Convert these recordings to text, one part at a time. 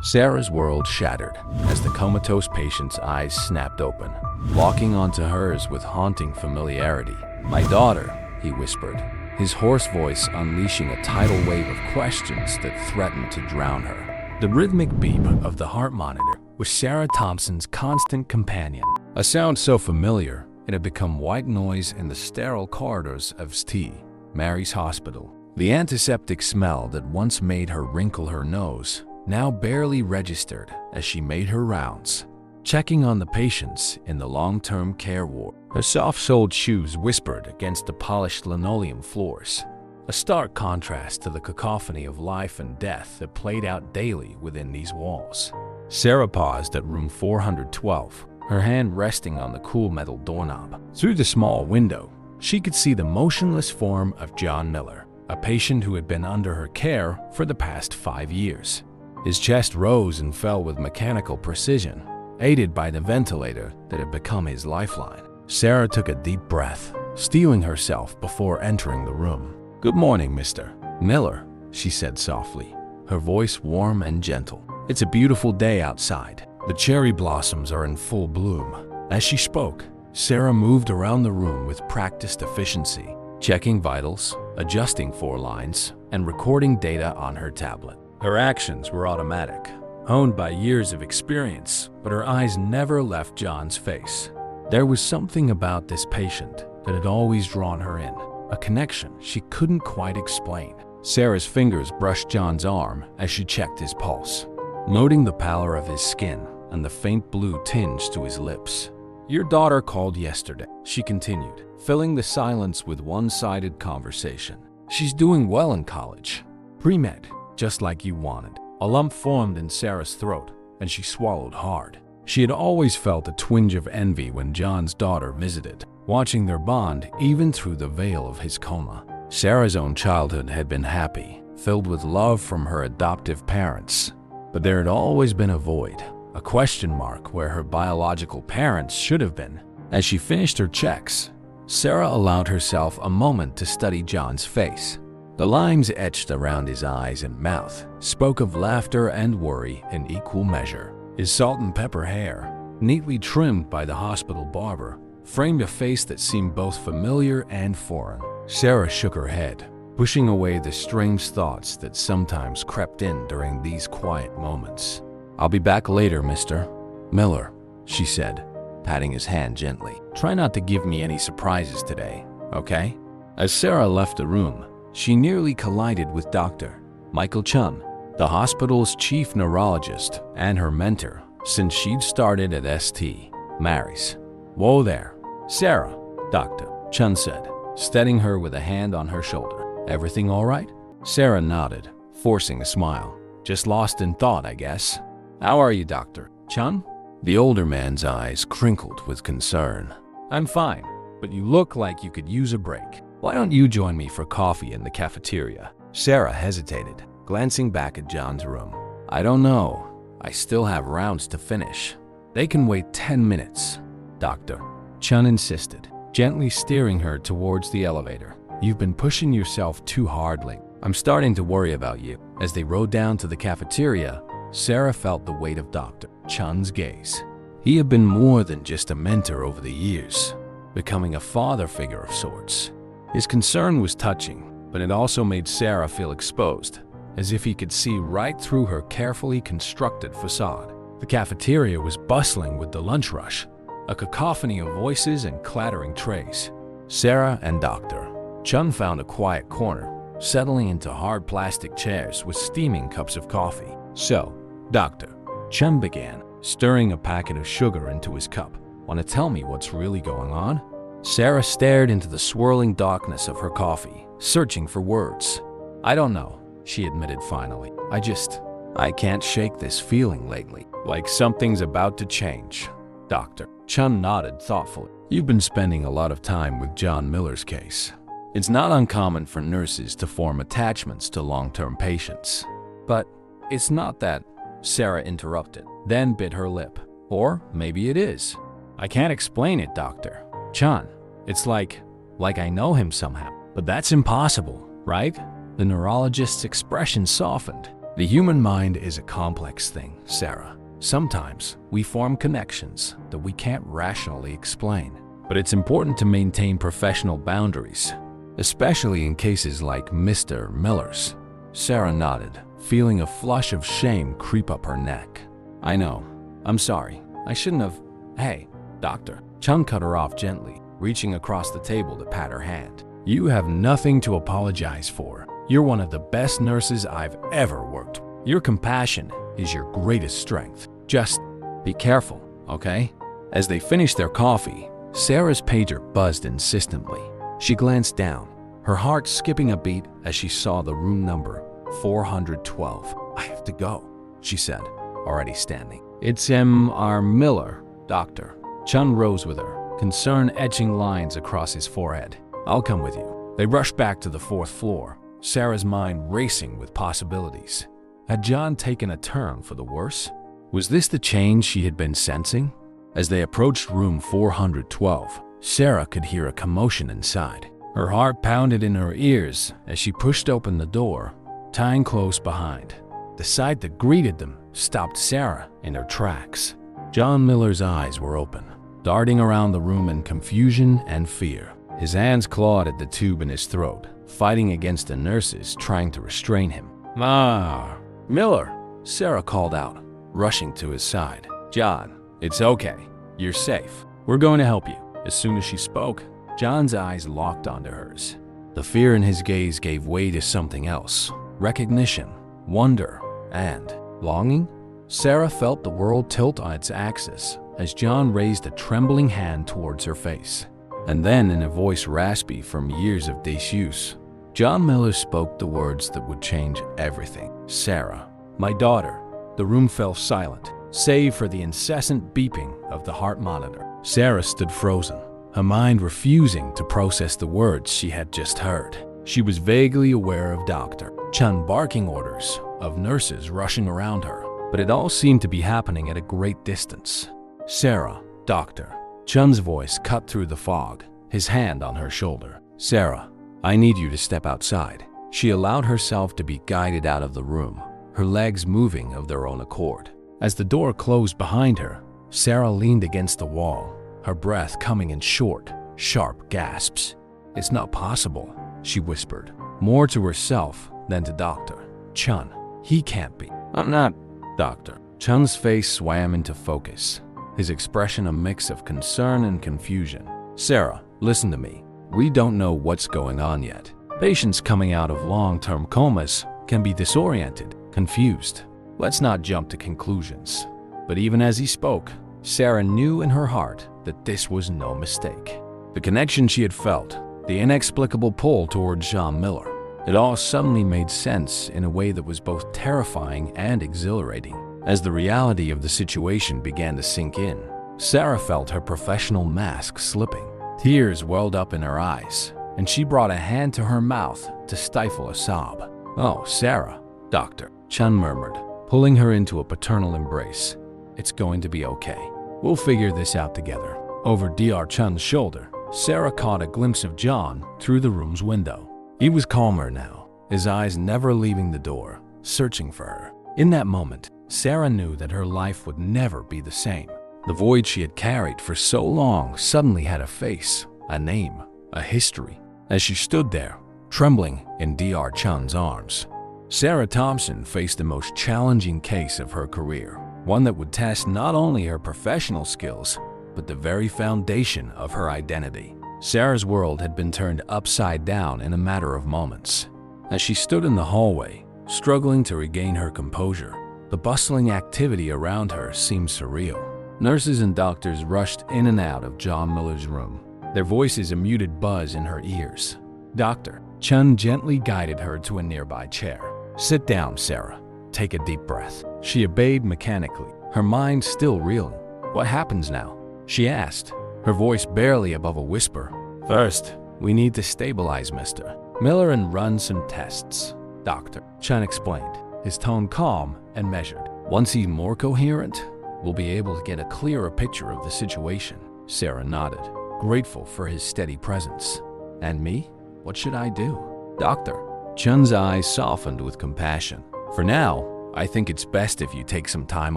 Sarah's world shattered as the comatose patient's eyes snapped open, locking onto hers with haunting familiarity. "My daughter," he whispered, his hoarse voice unleashing a tidal wave of questions that threatened to drown her. The rhythmic beep of the heart monitor was Sarah Thompson's constant companion, a sound so familiar it had become white noise in the sterile corridors of St. Mary's Hospital. The antiseptic smell that once made her wrinkle her nose now barely registered as she made her rounds, checking on the patients in the long-term care ward. Her soft-soled shoes whispered against the polished linoleum floors, a stark contrast to the cacophony of life and death that played out daily within these walls. Sarah paused at room 412, her hand resting on the cool metal doorknob. Through the small window, she could see the motionless form of John Miller, a patient who had been under her care for the past 5 years. His chest rose and fell with mechanical precision, aided by the ventilator that had become his lifeline. Sarah took a deep breath, steeling herself before entering the room. "Good morning, Mr. Miller," she said softly, her voice warm and gentle. "It's a beautiful day outside. The cherry blossoms are in full bloom." As she spoke, Sarah moved around the room with practiced efficiency, checking vitals, adjusting floor lines, and recording data on her tablet. Her actions were automatic, honed by years of experience, but her eyes never left John's face. There was something about this patient that had always drawn her in, a connection she couldn't quite explain. Sarah's fingers brushed John's arm as she checked his pulse, noting the pallor of his skin and the faint blue tinge to his lips. "Your daughter called yesterday," she continued, filling the silence with one-sided conversation. "She's doing well in college. Pre-med, just like you wanted." A lump formed in Sarah's throat, and she swallowed hard. She had always felt a twinge of envy when John's daughter visited, watching their bond even through the veil of his coma. Sarah's own childhood had been happy, filled with love from her adoptive parents. But there had always been a void, a question mark where her biological parents should have been. As she finished her checks, Sarah allowed herself a moment to study John's face. The lines etched around his eyes and mouth spoke of laughter and worry in equal measure. His salt and pepper hair, neatly trimmed by the hospital barber, framed a face that seemed both familiar and foreign. Sarah shook her head, pushing away the strange thoughts that sometimes crept in during these quiet moments. "I'll be back later, Mr. Miller," she said, patting his hand gently. "Try not to give me any surprises today, okay?" As Sarah left the room, she nearly collided with Dr. Michael Chun, the hospital's chief neurologist and her mentor since she'd started at St. Mary's. "Whoa there, Sarah," Dr. Chun said, steadying her with a hand on her shoulder. "Everything all right?" Sarah nodded, forcing a smile. "Just lost in thought, I guess." "How are you, Dr. Chun?" The older man's eyes crinkled with concern. "I'm fine, but you look like you could use a break. Why don't you join me for coffee in the cafeteria?" Sarah hesitated, glancing back at John's room. "I don't know. I still have rounds to finish." "They can wait 10 minutes, Dr. Chun insisted, gently steering her towards the elevator. "You've been pushing yourself too hard lately. I'm starting to worry about you." As they rode down to the cafeteria, Sarah felt the weight of Dr. Chun's gaze. He had been more than just a mentor over the years, becoming a father figure of sorts. His concern was touching, but it also made Sarah feel exposed, as if he could see right through her carefully constructed facade. The cafeteria was bustling with the lunch rush, a cacophony of voices and clattering trays. Sarah and Dr. Chun found a quiet corner, settling into hard plastic chairs with steaming cups of coffee. "So, Dr. Chun began, stirring a packet of sugar into his cup. "Want to tell me what's really going on?" Sarah stared into the swirling darkness of her coffee, searching for words. "I don't know," she admitted finally. I can't shake this feeling lately, like something's about to change." Dr. Chun nodded thoughtfully. "You've been spending a lot of time with John Miller's case. It's not uncommon for nurses to form attachments to long-term patients." "But it's not that," Sarah interrupted, then bit her lip. "Or maybe it is. I can't explain it, Dr. Chun. It's like I know him somehow. But that's impossible, right?" The neurologist's expression softened. The human mind is a complex thing, Sarah. Sometimes we form connections that we can't rationally explain. But it's important to maintain professional boundaries, especially in cases like Mr. Miller's. Sarah nodded, feeling a flush of shame creep up her neck. I know. I'm sorry. I shouldn't have. Hey, doctor. Chun cut her off gently, reaching across the table to pat her hand. You have nothing to apologize for. You're one of the best nurses I've ever worked with. Your compassion is your greatest strength. Just be careful, okay? As they finished their coffee, Sarah's pager buzzed insistently. She glanced down, her heart skipping a beat as she saw the room number 412. I have to go, she said, already standing. It's M.R. Miller, doctor. Chun rose with her, concern etching lines across his forehead. I'll come with you. They rushed back to the 4th floor, Sarah's mind racing with possibilities. Had John taken a turn for the worse? Was this the change she had been sensing? As they approached room 412, Sarah could hear a commotion inside. Her heart pounded in her ears as she pushed open the door, tying close behind. The sight that greeted them stopped Sarah in her tracks. John Miller's eyes were open, darting around the room in confusion and fear. His hands clawed at the tube in his throat, fighting against the nurses trying to restrain him. "Ma, Miller," Sarah called out, rushing to his side. "John, it's okay. You're safe. We're going to help you." As soon as she spoke, John's eyes locked onto hers. The fear in his gaze gave way to something else. Recognition, wonder, and longing. Sarah felt the world tilt on its axis as John raised a trembling hand towards her face. And then, in a voice raspy from years of disuse, John Miller spoke the words that would change everything. "Sarah, my daughter." The room fell silent, save for the incessant beeping of the heart monitor. Sarah stood frozen, her mind refusing to process the words she had just heard. She was vaguely aware of Dr. Chun barking orders, of nurses rushing around her, but it all seemed to be happening at a great distance. "Sarah, doctor." Chun's voice cut through the fog, his hand on her shoulder. "Sarah, I need you to step outside." She allowed herself to be guided out of the room, her legs moving of their own accord. As the door closed behind her, Sarah leaned against the wall, her breath coming in short, sharp gasps. "It's not possible," she whispered, more to herself than to Dr. Chun. "He can't be." "I'm not, doctor." Chun's face swam into focus, his expression a mix of concern and confusion. "Sarah, listen to me. We don't know what's going on yet. Patients coming out of long-term comas can be disoriented, confused. Let's not jump to conclusions." But even as he spoke, Sarah knew in her heart that this was no mistake. The connection she had felt, the inexplicable pull toward John Miller, it all suddenly made sense in a way that was both terrifying and exhilarating. As the reality of the situation began to sink in, Sarah felt her professional mask slipping. Tears welled up in her eyes, and she brought a hand to her mouth to stifle a sob. "Oh, Sarah," Dr. Chun murmured, pulling her into a paternal embrace. "It's going to be okay. We'll figure this out together." Over Dr. Chun's shoulder, Sarah caught a glimpse of John through the room's window. He was calmer now, his eyes never leaving the door, searching for her. In that moment, Sarah knew that her life would never be the same. The void she had carried for so long suddenly had a face, a name, a history. As she stood there, trembling in Dr. Chun's arms, Sarah Thompson faced the most challenging case of her career, one that would test not only her professional skills, but the very foundation of her identity. Sarah's world had been turned upside down in a matter of moments. As she stood in the hallway, struggling to regain her composure, the bustling activity around her seemed surreal. Nurses and doctors rushed in and out of John Miller's room, their voices a muted buzz in her ears. Dr. Chun gently guided her to a nearby chair. "Sit down, Sarah. Take a deep breath." She obeyed mechanically, her mind still reeling. "What happens now?" she asked, her voice barely above a whisper. "First, we need to stabilize Mr. Miller and run some tests," Dr. Chun explained, his tone calm and measured. "Once he's more coherent, we'll be able to get a clearer picture of the situation." Sarah nodded, grateful for his steady presence. "And me? What should I do?" Dr. Chun's eyes softened with compassion. For now, I think it's best if you take some time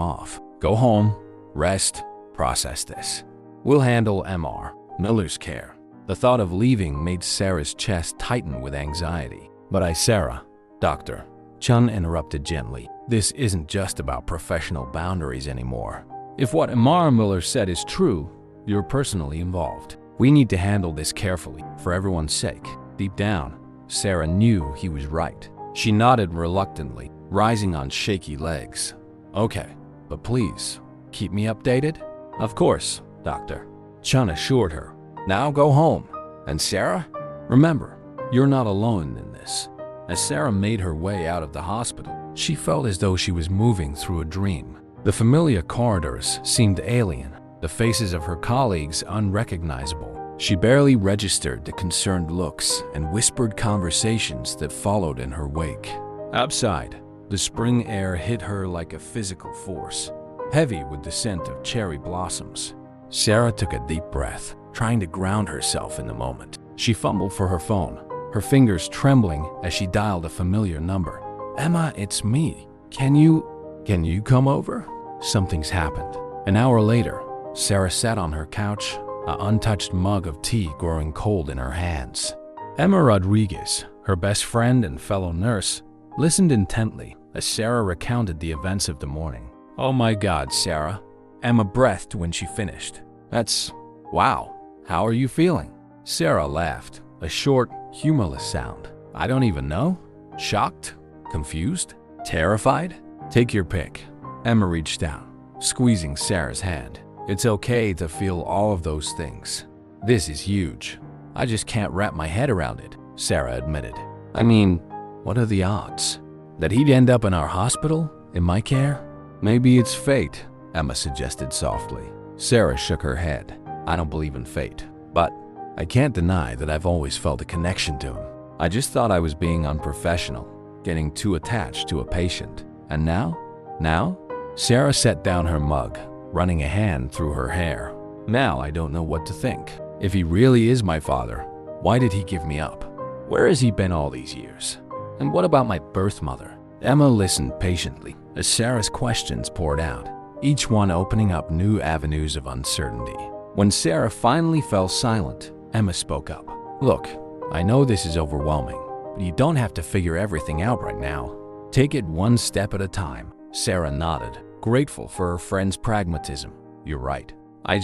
off. Go home, rest, process this. We'll handle MR, Miller's care. The thought of leaving made Sarah's chest tighten with anxiety. But Sarah, Doctor, Chun interrupted gently. This isn't just about professional boundaries anymore. If what Amar Miller said is true, you're personally involved. We need to handle this carefully, for everyone's sake. Deep down, Sarah knew he was right. She nodded reluctantly, rising on shaky legs. Okay, but please, keep me updated? Of course, Doctor, Chun assured her. Now go home. And Sarah? Remember, you're not alone in this. As Sarah made her way out of the hospital, she felt as though she was moving through a dream. The familiar corridors seemed alien, the faces of her colleagues unrecognizable. She barely registered the concerned looks and whispered conversations that followed in her wake. Outside, the spring air hit her like a physical force, heavy with the scent of cherry blossoms. Sarah took a deep breath, trying to ground herself in the moment. She fumbled for her phone, her fingers trembling as she dialed a familiar number. Emma, it's me. Can you come over? Something's happened. An hour later, Sarah sat on her couch, an untouched mug of tea growing cold in her hands. Emma Rodriguez, her best friend and fellow nurse, listened intently as Sarah recounted the events of the morning. Oh my God, Sarah. Emma breathed when she finished. Wow. How are you feeling? Sarah laughed, a short, humorless sound. I don't even know. Shocked? Confused? Terrified? Take your pick. Emma reached down, squeezing Sarah's hand. It's okay to feel all of those things. This is huge. I just can't wrap my head around it, Sarah admitted. I mean, what are the odds? That he'd end up in our hospital? In my care? Maybe it's fate, Emma suggested softly. Sarah shook her head. I don't believe in fate, but I can't deny that I've always felt a connection to him. I just thought I was being unprofessional, getting too attached to a patient. And now? Sarah set down her mug, running a hand through her hair. Now I don't know what to think. If he really is my father, why did he give me up? Where has he been all these years? And what about my birth mother? Emma listened patiently as Sarah's questions poured out, each one opening up new avenues of uncertainty. When Sarah finally fell silent, Emma spoke up. Look, I know this is overwhelming, but you don't have to figure everything out right now. Take it one step at a time. Sarah nodded, grateful for her friend's pragmatism. You're right. I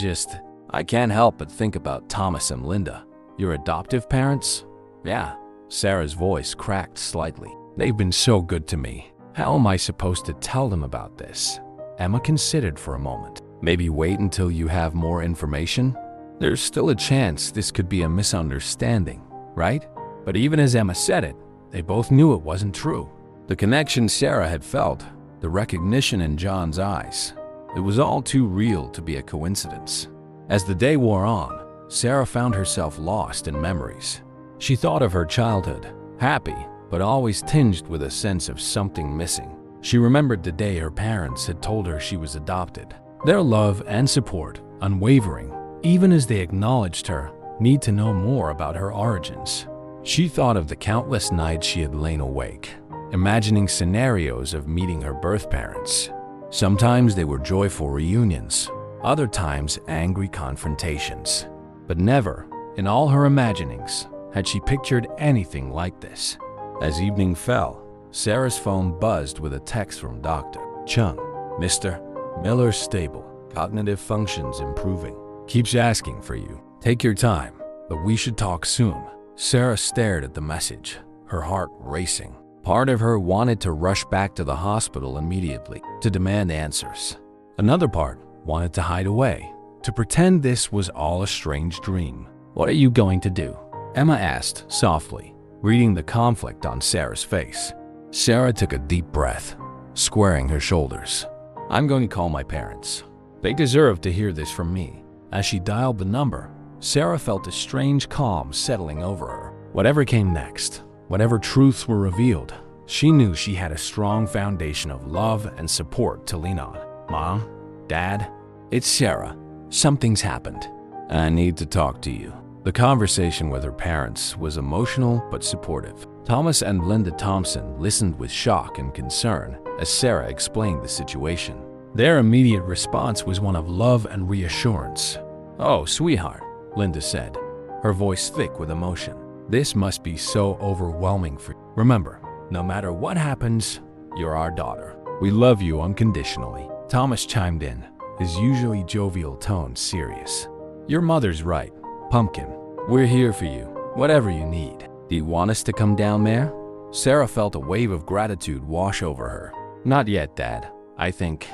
can't help but think about Thomas and Linda. Your adoptive parents? Yeah. Sarah's voice cracked slightly. They've been so good to me. How am I supposed to tell them about this? Emma considered for a moment. Maybe wait until you have more information? There's still a chance this could be a misunderstanding, right? But even as Emma said it, they both knew it wasn't true. The connection Sarah had felt, the recognition in John's eyes, it was all too real to be a coincidence. As the day wore on, Sarah found herself lost in memories. She thought of her childhood, happy, but always tinged with a sense of something missing. She remembered the day her parents had told her she was adopted. Their love and support, unwavering, even as they acknowledged her need to know more about her origins. She thought of the countless nights she had lain awake, imagining scenarios of meeting her birth parents. Sometimes they were joyful reunions, other times angry confrontations. But never, in all her imaginings, had she pictured anything like this. As evening fell, Sarah's phone buzzed with a text from Dr. Chung. Mr. Miller's stable, cognitive functions improving. Keeps asking for you. Take your time, but we should talk soon. Sarah stared at the message, her heart racing. Part of her wanted to rush back to the hospital immediately to demand answers. Another part wanted to hide away, to pretend this was all a strange dream. What are you going to do? Emma asked softly, reading the conflict on Sarah's face. Sarah took a deep breath, squaring her shoulders. I'm going to call my parents. They deserve to hear this from me. As she dialed the number, Sarah felt a strange calm settling over her. Whatever came next, whatever truths were revealed, she knew she had a strong foundation of love and support to lean on. Mom? Dad? It's Sarah. Something's happened. I need to talk to you. The conversation with her parents was emotional but supportive. Thomas and Linda Thompson listened with shock and concern as Sarah explained the situation. Their immediate response was one of love and reassurance. "Oh, sweetheart," Linda said, her voice thick with emotion. "This must be so overwhelming for you. Remember, no matter what happens, you're our daughter. We love you unconditionally." Thomas chimed in, his usually jovial tone serious. "Your mother's right, Pumpkin. We're here for you, whatever you need. Do you want us to come down there?" Sarah felt a wave of gratitude wash over her. "Not yet, Dad. I think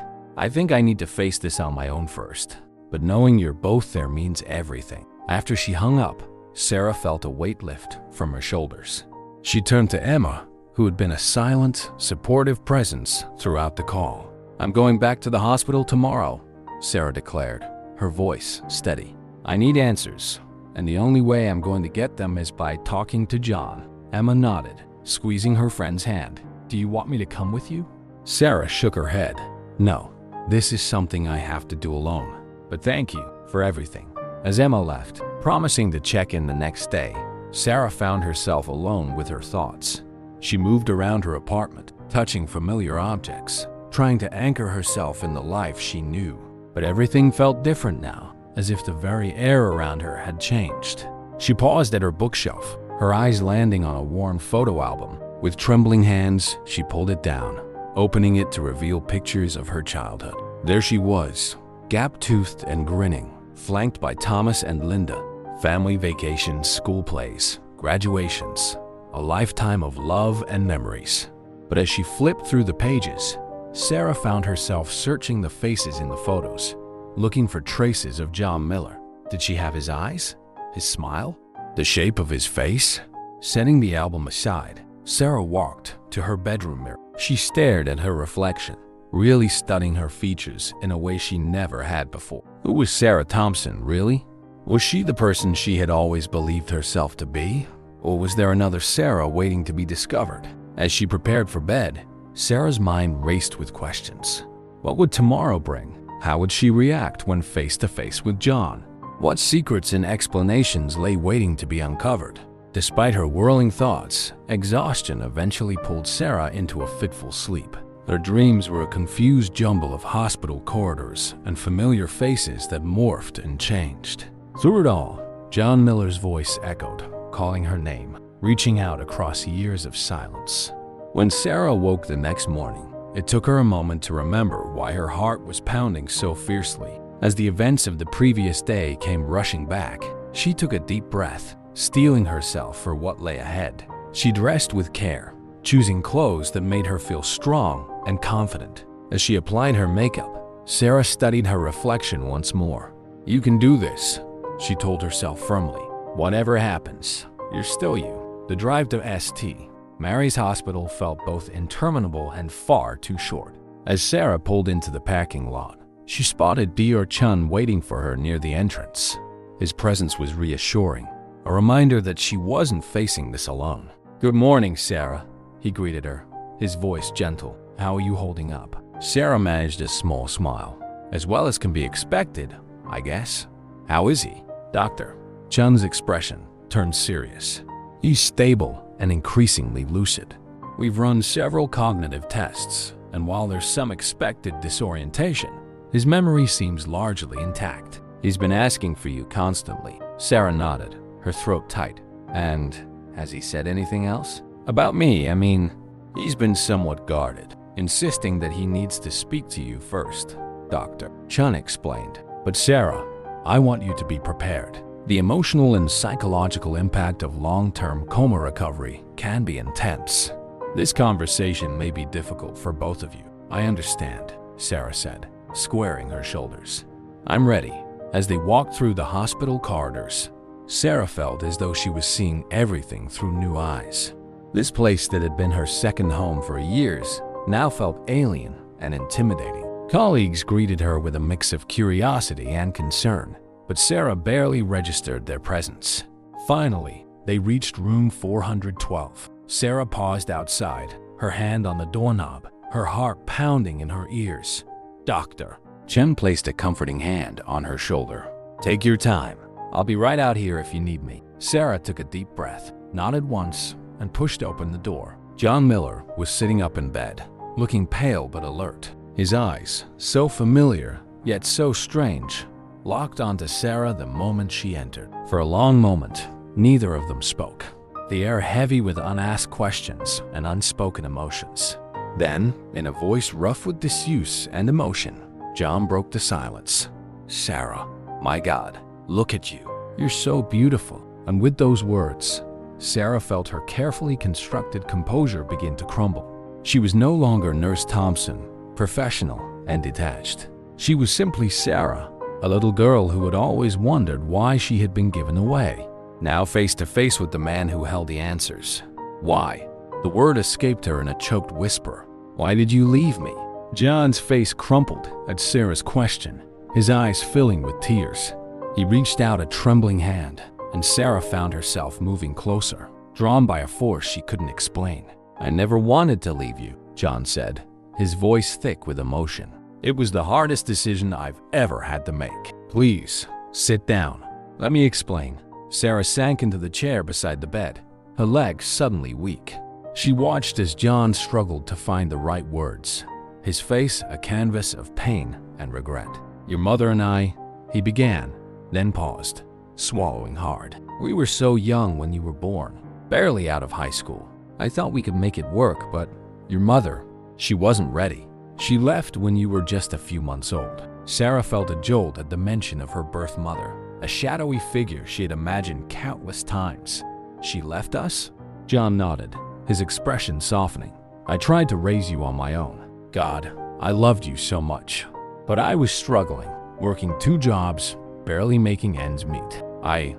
I need to face this on my own first. But knowing you're both there means everything." After she hung up, Sarah felt a weight lift from her shoulders. She turned to Emma, who had been a silent, supportive presence throughout the call. "I'm going back to the hospital tomorrow," Sarah declared, her voice steady. "I need answers, and the only way I'm going to get them is by talking to John." Emma nodded, squeezing her friend's hand. "Do you want me to come with you?" Sarah shook her head. "No, this is something I have to do alone. But thank you for everything." As Emma left, promising to check in the next day, Sarah found herself alone with her thoughts. She moved around her apartment, touching familiar objects, trying to anchor herself in the life she knew. But everything felt different now, as if the very air around her had changed. She paused at her bookshelf, her eyes landing on a worn photo album. With trembling hands, she pulled it down, opening it to reveal pictures of her childhood. There she was, gap-toothed and grinning, flanked by Thomas and Linda. Family vacations, school plays, graduations, a lifetime of love and memories. But as she flipped through the pages, Sarah found herself searching the faces in the photos, looking for traces of John Miller. Did she have his eyes? His smile? The shape of his face? Setting the album aside, Sarah walked to her bedroom mirror. She stared at her reflection, really studying her features in a way she never had before. Who was Sarah Thompson, really? Was she the person she had always believed herself to be? Or was there another Sarah waiting to be discovered? As she prepared for bed, Sarah's mind raced with questions. What would tomorrow bring? How would she react when face to face with John? What secrets and explanations lay waiting to be uncovered? Despite her whirling thoughts, exhaustion eventually pulled Sarah into a fitful sleep. Her dreams were a confused jumble of hospital corridors and familiar faces that morphed and changed. Through it all, John Miller's voice echoed, calling her name, reaching out across years of silence. When Sarah woke the next morning, it took her a moment to remember why her heart was pounding so fiercely. As the events of the previous day came rushing back, she took a deep breath, steeling herself for what lay ahead. She dressed with care, choosing clothes that made her feel strong and confident. As she applied her makeup, Sarah studied her reflection once more. "You can do this," she told herself firmly. "Whatever happens, you're still you." The drive to St. Mary's Hospital felt both interminable and far too short. As Sarah pulled into the parking lot, she spotted Dior Chun waiting for her near the entrance. His presence was reassuring, a reminder that she wasn't facing this alone. "Good morning, Sarah," he greeted her, his voice gentle. "How are you holding up?" Sarah managed a small smile. "As well as can be expected, I guess." "How is he?" "Doctor." Chun's expression turned serious. "He's stable and increasingly lucid. We've run several cognitive tests, and while there's some expected disorientation, his memory seems largely intact. He's been asking for you constantly." Sarah nodded, her throat tight. "And has he said anything else?" "About me, I mean, he's been somewhat guarded, insisting that he needs to speak to you first, Doctor," Chun explained. "But Sarah, I want you to be prepared. The emotional and psychological impact of long-term coma recovery can be intense. This conversation may be difficult for both of you." "I understand," Sarah said, squaring her shoulders. "I'm ready." As they walked through the hospital corridors, Sarah felt as though she was seeing everything through new eyes. This place that had been her second home for years now felt alien and intimidating. Colleagues greeted her with a mix of curiosity and concern, but Sarah barely registered their presence. Finally, they reached room 412. Sarah paused outside, her hand on the doorknob, her heart pounding in her ears. "Doctor." Chen placed a comforting hand on her shoulder. "Take your time. I'll be right out here if you need me." Sarah took a deep breath, nodded once, and pushed open the door. John Miller was sitting up in bed, looking pale but alert. His eyes, so familiar yet so strange, locked onto Sarah the moment she entered. For a long moment, neither of them spoke, the air heavy with unasked questions and unspoken emotions. Then, in a voice rough with disuse and emotion, John broke the silence. "Sarah, my God, look at you. You're so beautiful." And with those words, Sarah felt her carefully constructed composure begin to crumble. She was no longer Nurse Thompson, professional and detached. She was simply Sarah, a little girl who had always wondered why she had been given away. Now face to face with the man who held the answers. Why? The word escaped her in a choked whisper. "Why did you leave me?" John's face crumpled at Sarah's question, his eyes filling with tears. He reached out a trembling hand, and Sarah found herself moving closer, drawn by a force she couldn't explain. "I never wanted to leave you," John said, his voice thick with emotion. "It was the hardest decision I've ever had to make. Please, sit down. Let me explain." Sarah sank into the chair beside the bed, her legs suddenly weak. She watched as John struggled to find the right words, his face a canvas of pain and regret. "Your mother and I," he began, then paused, swallowing hard. "We were so young when you were born, barely out of high school. I thought we could make it work, but your mother, she wasn't ready. She left when you were just a few months old." Sarah felt a jolt at the mention of her birth mother, a shadowy figure she had imagined countless times. "She left us?" John nodded, his expression softening. "I tried to raise you on my own. God, I loved you so much. But I was struggling, working 2 jobs, barely making ends meet. I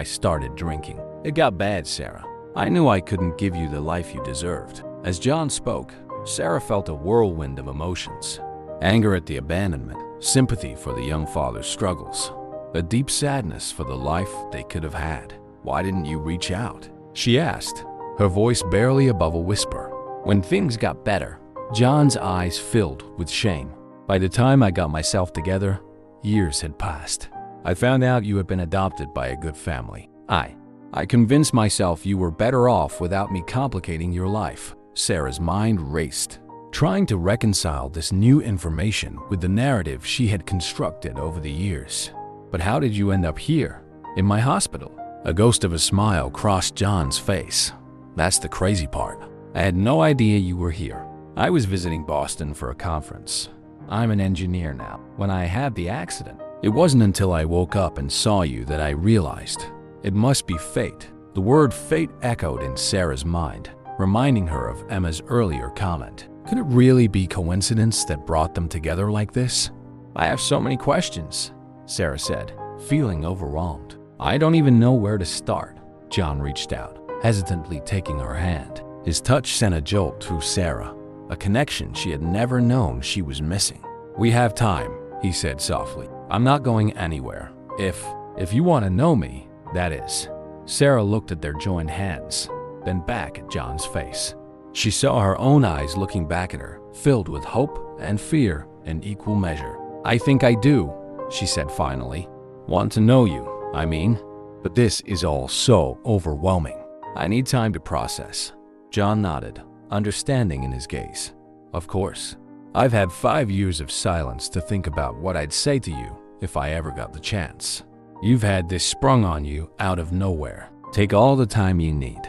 started drinking. It got bad, Sarah. I knew I couldn't give you the life you deserved." As John spoke, Sarah felt a whirlwind of emotions. Anger at the abandonment, sympathy for the young father's struggles, a deep sadness for the life they could have had. "Why didn't you reach out?" she asked, her voice barely above a whisper. "When things got better." John's eyes filled with shame. "By the time I got myself together, years had passed. I found out you had been adopted by a good family. I convinced myself you were better off without me complicating your life." Sarah's mind raced, trying to reconcile this new information with the narrative she had constructed over the years. "But how did you end up here, in my hospital?" A ghost of a smile crossed John's face. "That's the crazy part. I had no idea you were here. I was visiting Boston for a conference. I'm an engineer now. When I had the accident, it wasn't until I woke up and saw you that I realized it must be fate." The word fate echoed in Sarah's mind, reminding her of Emma's earlier comment. Could it really be coincidence that brought them together like this? "I have so many questions," Sarah said, feeling overwhelmed. "I don't even know where to start." John reached out, hesitantly taking her hand. His touch sent a jolt through Sarah, a connection she had never known she was missing. "We have time," he said softly. "I'm not going anywhere. If you want to know me, that is." Sarah looked at their joined hands, then back at John's face. She saw her own eyes looking back at her, filled with hope and fear in equal measure. "I think I do," she said finally. "Want to know you, I mean. But this is all so overwhelming. I need time to process." John nodded, understanding in his gaze. "Of course. I've had 5 years of silence to think about what I'd say to you if I ever got the chance. You've had this sprung on you out of nowhere. Take all the time you need."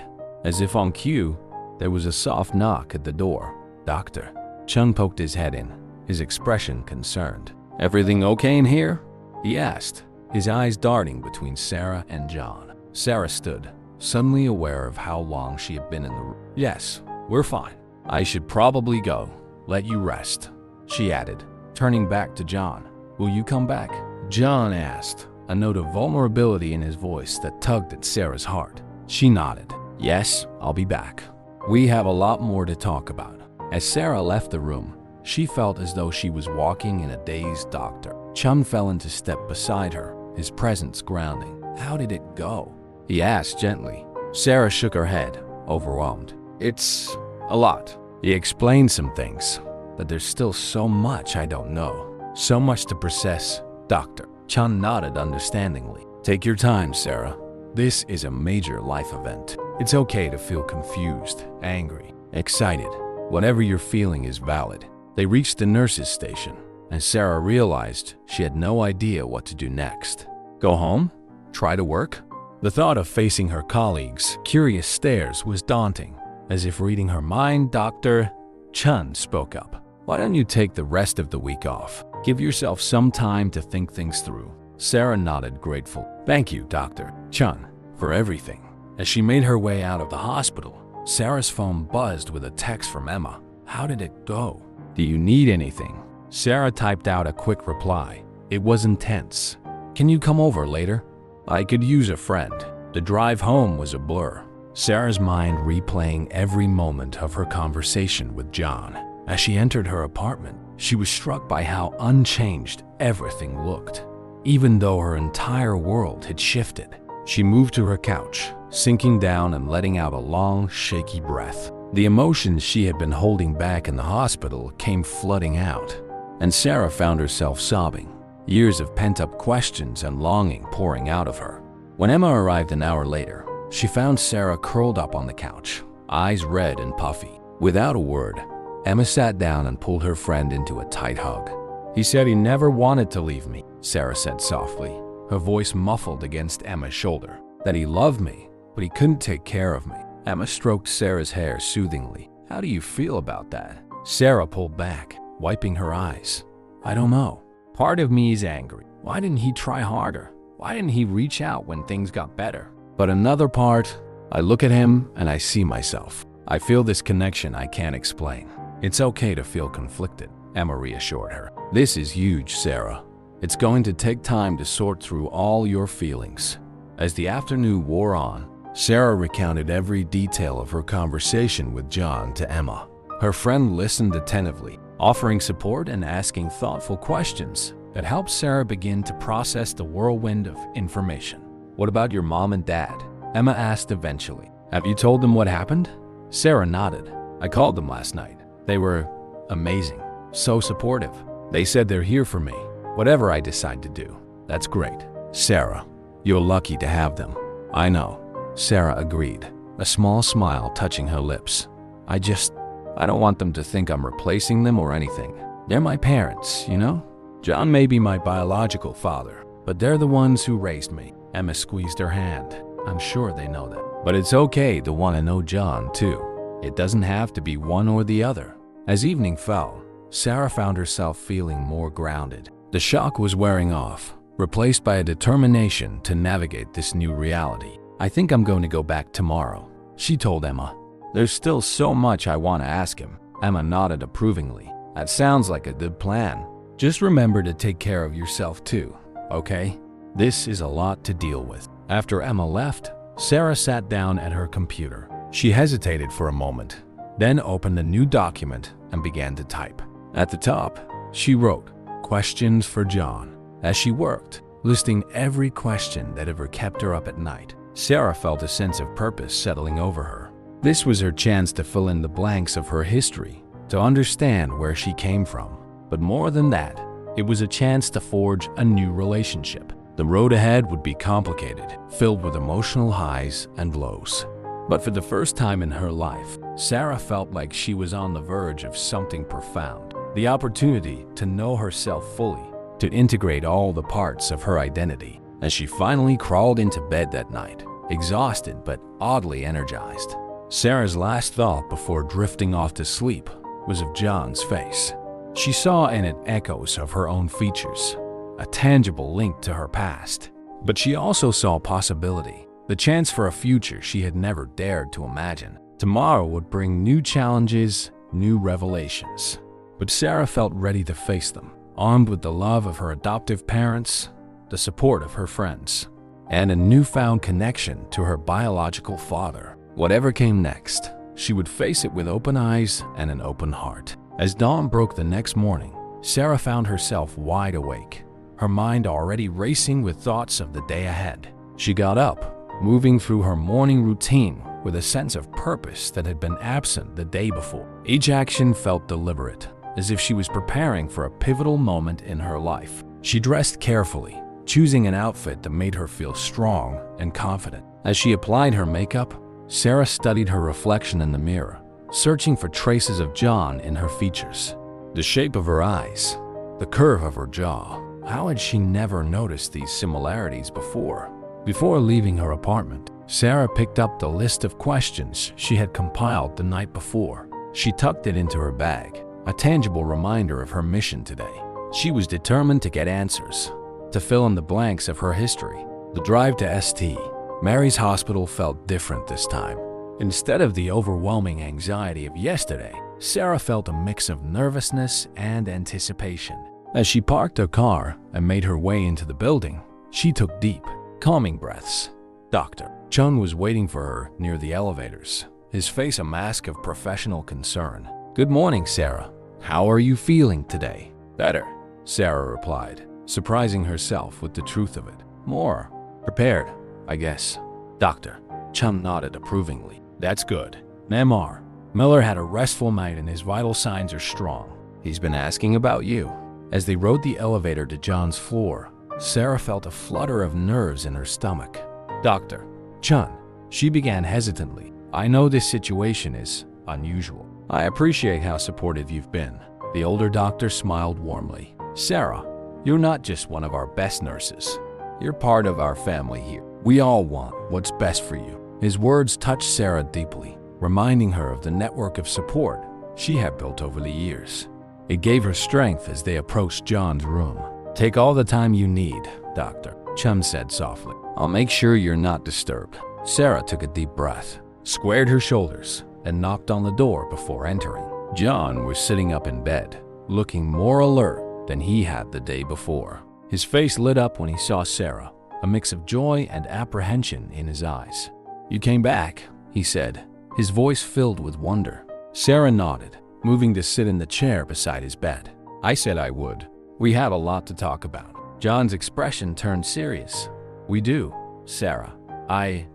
As if on cue, there was a soft knock at the door. "Doctor." Chung poked his head in, his expression concerned. "Everything okay in here?" he asked, his eyes darting between Sarah and John. Sarah stood, suddenly aware of how long she had been in the room. "Yes, we're fine. I should probably go. Let you rest," she added, turning back to John. "Will you come back?" John asked, a note of vulnerability in his voice that tugged at Sarah's heart. She nodded. "Yes, I'll be back. We have a lot more to talk about." As Sarah left the room, she felt as though she was walking in a dazed doctor. Chum fell into step beside her, his presence grounding. "How did it go?" he asked gently. Sarah shook her head, overwhelmed. "It's a lot." He explained some things, but there's still so much I don't know. "So much to process, doctor." Chun nodded understandingly. "Take your time, Sarah. This is a major life event." It's okay to feel confused, angry, excited. Whatever you're feeling is valid. They reached the nurse's station, and Sarah realized she had no idea what to do next. Go home? Try to work? The thought of facing her colleagues' curious stares was daunting. As if reading her mind, Dr. Chun spoke up. Why don't you take the rest of the week off? Give yourself some time to think things through. Sarah nodded grateful. Thank you, Dr. Chun, for everything. As she made her way out of the hospital, Sarah's phone buzzed with a text from Emma. How did it go? Do you need anything? Sarah typed out a quick reply. It was intense. Can you come over later? I could use a friend. The drive home was a blur. Sarah's mind replaying every moment of her conversation with John. As she entered her apartment, she was struck by how unchanged everything looked. Even though her entire world had shifted, she moved to her couch, sinking down and letting out a long, shaky breath. The emotions she had been holding back in the hospital came flooding out, and Sarah found herself sobbing, years of pent-up questions and longing pouring out of her. When Emma arrived an hour later, she found Sarah curled up on the couch, eyes red and puffy. Without a word, Emma sat down and pulled her friend into a tight hug. He said he never wanted to leave me, Sarah said softly, her voice muffled against Emma's shoulder. That he loved me, but he couldn't take care of me. Emma stroked Sarah's hair soothingly. How do you feel about that? Sarah pulled back, wiping her eyes. I don't know. Part of me is angry. Why didn't he try harder? Why didn't he reach out when things got better? But another part, I look at him and I see myself. I feel this connection I can't explain. It's okay to feel conflicted, Emma reassured her. This is huge, Sarah. It's going to take time to sort through all your feelings. As the afternoon wore on, Sarah recounted every detail of her conversation with John to Emma. Her friend listened attentively, offering support and asking thoughtful questions that helped Sarah begin to process the whirlwind of information. What about your mom and dad? Emma asked eventually. Have you told them what happened? Sarah nodded. I called them last night. They were amazing, so supportive. They said they're here for me, whatever I decide to do. That's great. Sarah, you're lucky to have them. I know. Sarah agreed, a small smile touching her lips. I don't want them to think I'm replacing them or anything. They're my parents, you know? John may be my biological father, but they're the ones who raised me. Emma squeezed her hand. I'm sure they know that. But it's okay to want to know John, too. It doesn't have to be one or the other. As evening fell, Sarah found herself feeling more grounded. The shock was wearing off, replaced by a determination to navigate this new reality. I think I'm going to go back tomorrow, she told Emma. There's still so much I want to ask him. Emma nodded approvingly. That sounds like a good plan. Just remember to take care of yourself too, okay? This is a lot to deal with. After Emma left, Sarah sat down at her computer. She hesitated for a moment, then opened a new document and began to type. At the top, she wrote, "Questions for John." As she worked, listing every question that ever kept her up at night, Sarah felt a sense of purpose settling over her. This was her chance to fill in the blanks of her history, to understand where she came from. But more than that, it was a chance to forge a new relationship. The road ahead would be complicated, filled with emotional highs and lows. But for the first time in her life, Sarah felt like she was on the verge of something profound. The opportunity to know herself fully, to integrate all the parts of her identity. As she finally crawled into bed that night, exhausted but oddly energized, Sarah's last thought before drifting off to sleep was of John's face. She saw in it echoes of her own features, a tangible link to her past. But she also saw possibility, the chance for a future she had never dared to imagine. Tomorrow would bring new challenges, new revelations. But Sarah felt ready to face them, armed with the love of her adoptive parents, the support of her friends, and a newfound connection to her biological father. Whatever came next, she would face it with open eyes and an open heart. As dawn broke the next morning, Sarah found herself wide awake, her mind already racing with thoughts of the day ahead. She got up, moving through her morning routine with a sense of purpose that had been absent the day before. Each action felt deliberate, as if she was preparing for a pivotal moment in her life. She dressed carefully, choosing an outfit that made her feel strong and confident. As she applied her makeup, Sarah studied her reflection in the mirror, searching for traces of John in her features. The shape of her eyes, the curve of her jaw. How had she never noticed these similarities before? Before leaving her apartment, Sarah picked up the list of questions she had compiled the night before. She tucked it into her bag, a tangible reminder of her mission today. She was determined to get answers, to fill in the blanks of her history. The drive to St. Mary's Hospital felt different this time. Instead of the overwhelming anxiety of yesterday, Sarah felt a mix of nervousness and anticipation. As she parked her car and made her way into the building, she took deep, calming breaths. Dr. Chung was waiting for her near the elevators, his face a mask of professional concern. "Good morning, Sarah. How are you feeling today?" "Better," Sarah replied, surprising herself with the truth of it. "More prepared, I guess." Dr. Chung nodded approvingly. "That's good. Mr. Miller had a restful night and his vital signs are strong. He's been asking about you." As they rode the elevator to John's floor, Sarah felt a flutter of nerves in her stomach. "Dr. Chung," she began hesitantly, "I know this situation is unusual. I appreciate how supportive you've been." The older doctor smiled warmly. "Sarah, you're not just one of our best nurses. You're part of our family here. We all want what's best for you." His words touched Sarah deeply, reminding her of the network of support she had built over the years. It gave her strength as they approached John's room. "Take all the time you need, Dr. Chung said softly. I'll make sure you're not disturbed." Sarah took a deep breath, squared her shoulders, and knocked on the door before entering. John was sitting up in bed, looking more alert than he had the day before. His face lit up when he saw Sarah, a mix of joy and apprehension in his eyes. "You came back," he said, his voice filled with wonder. Sarah nodded, moving to sit in the chair beside his bed. "I said I would. We have a lot to talk about." John's expression turned serious. "We do, Sarah. I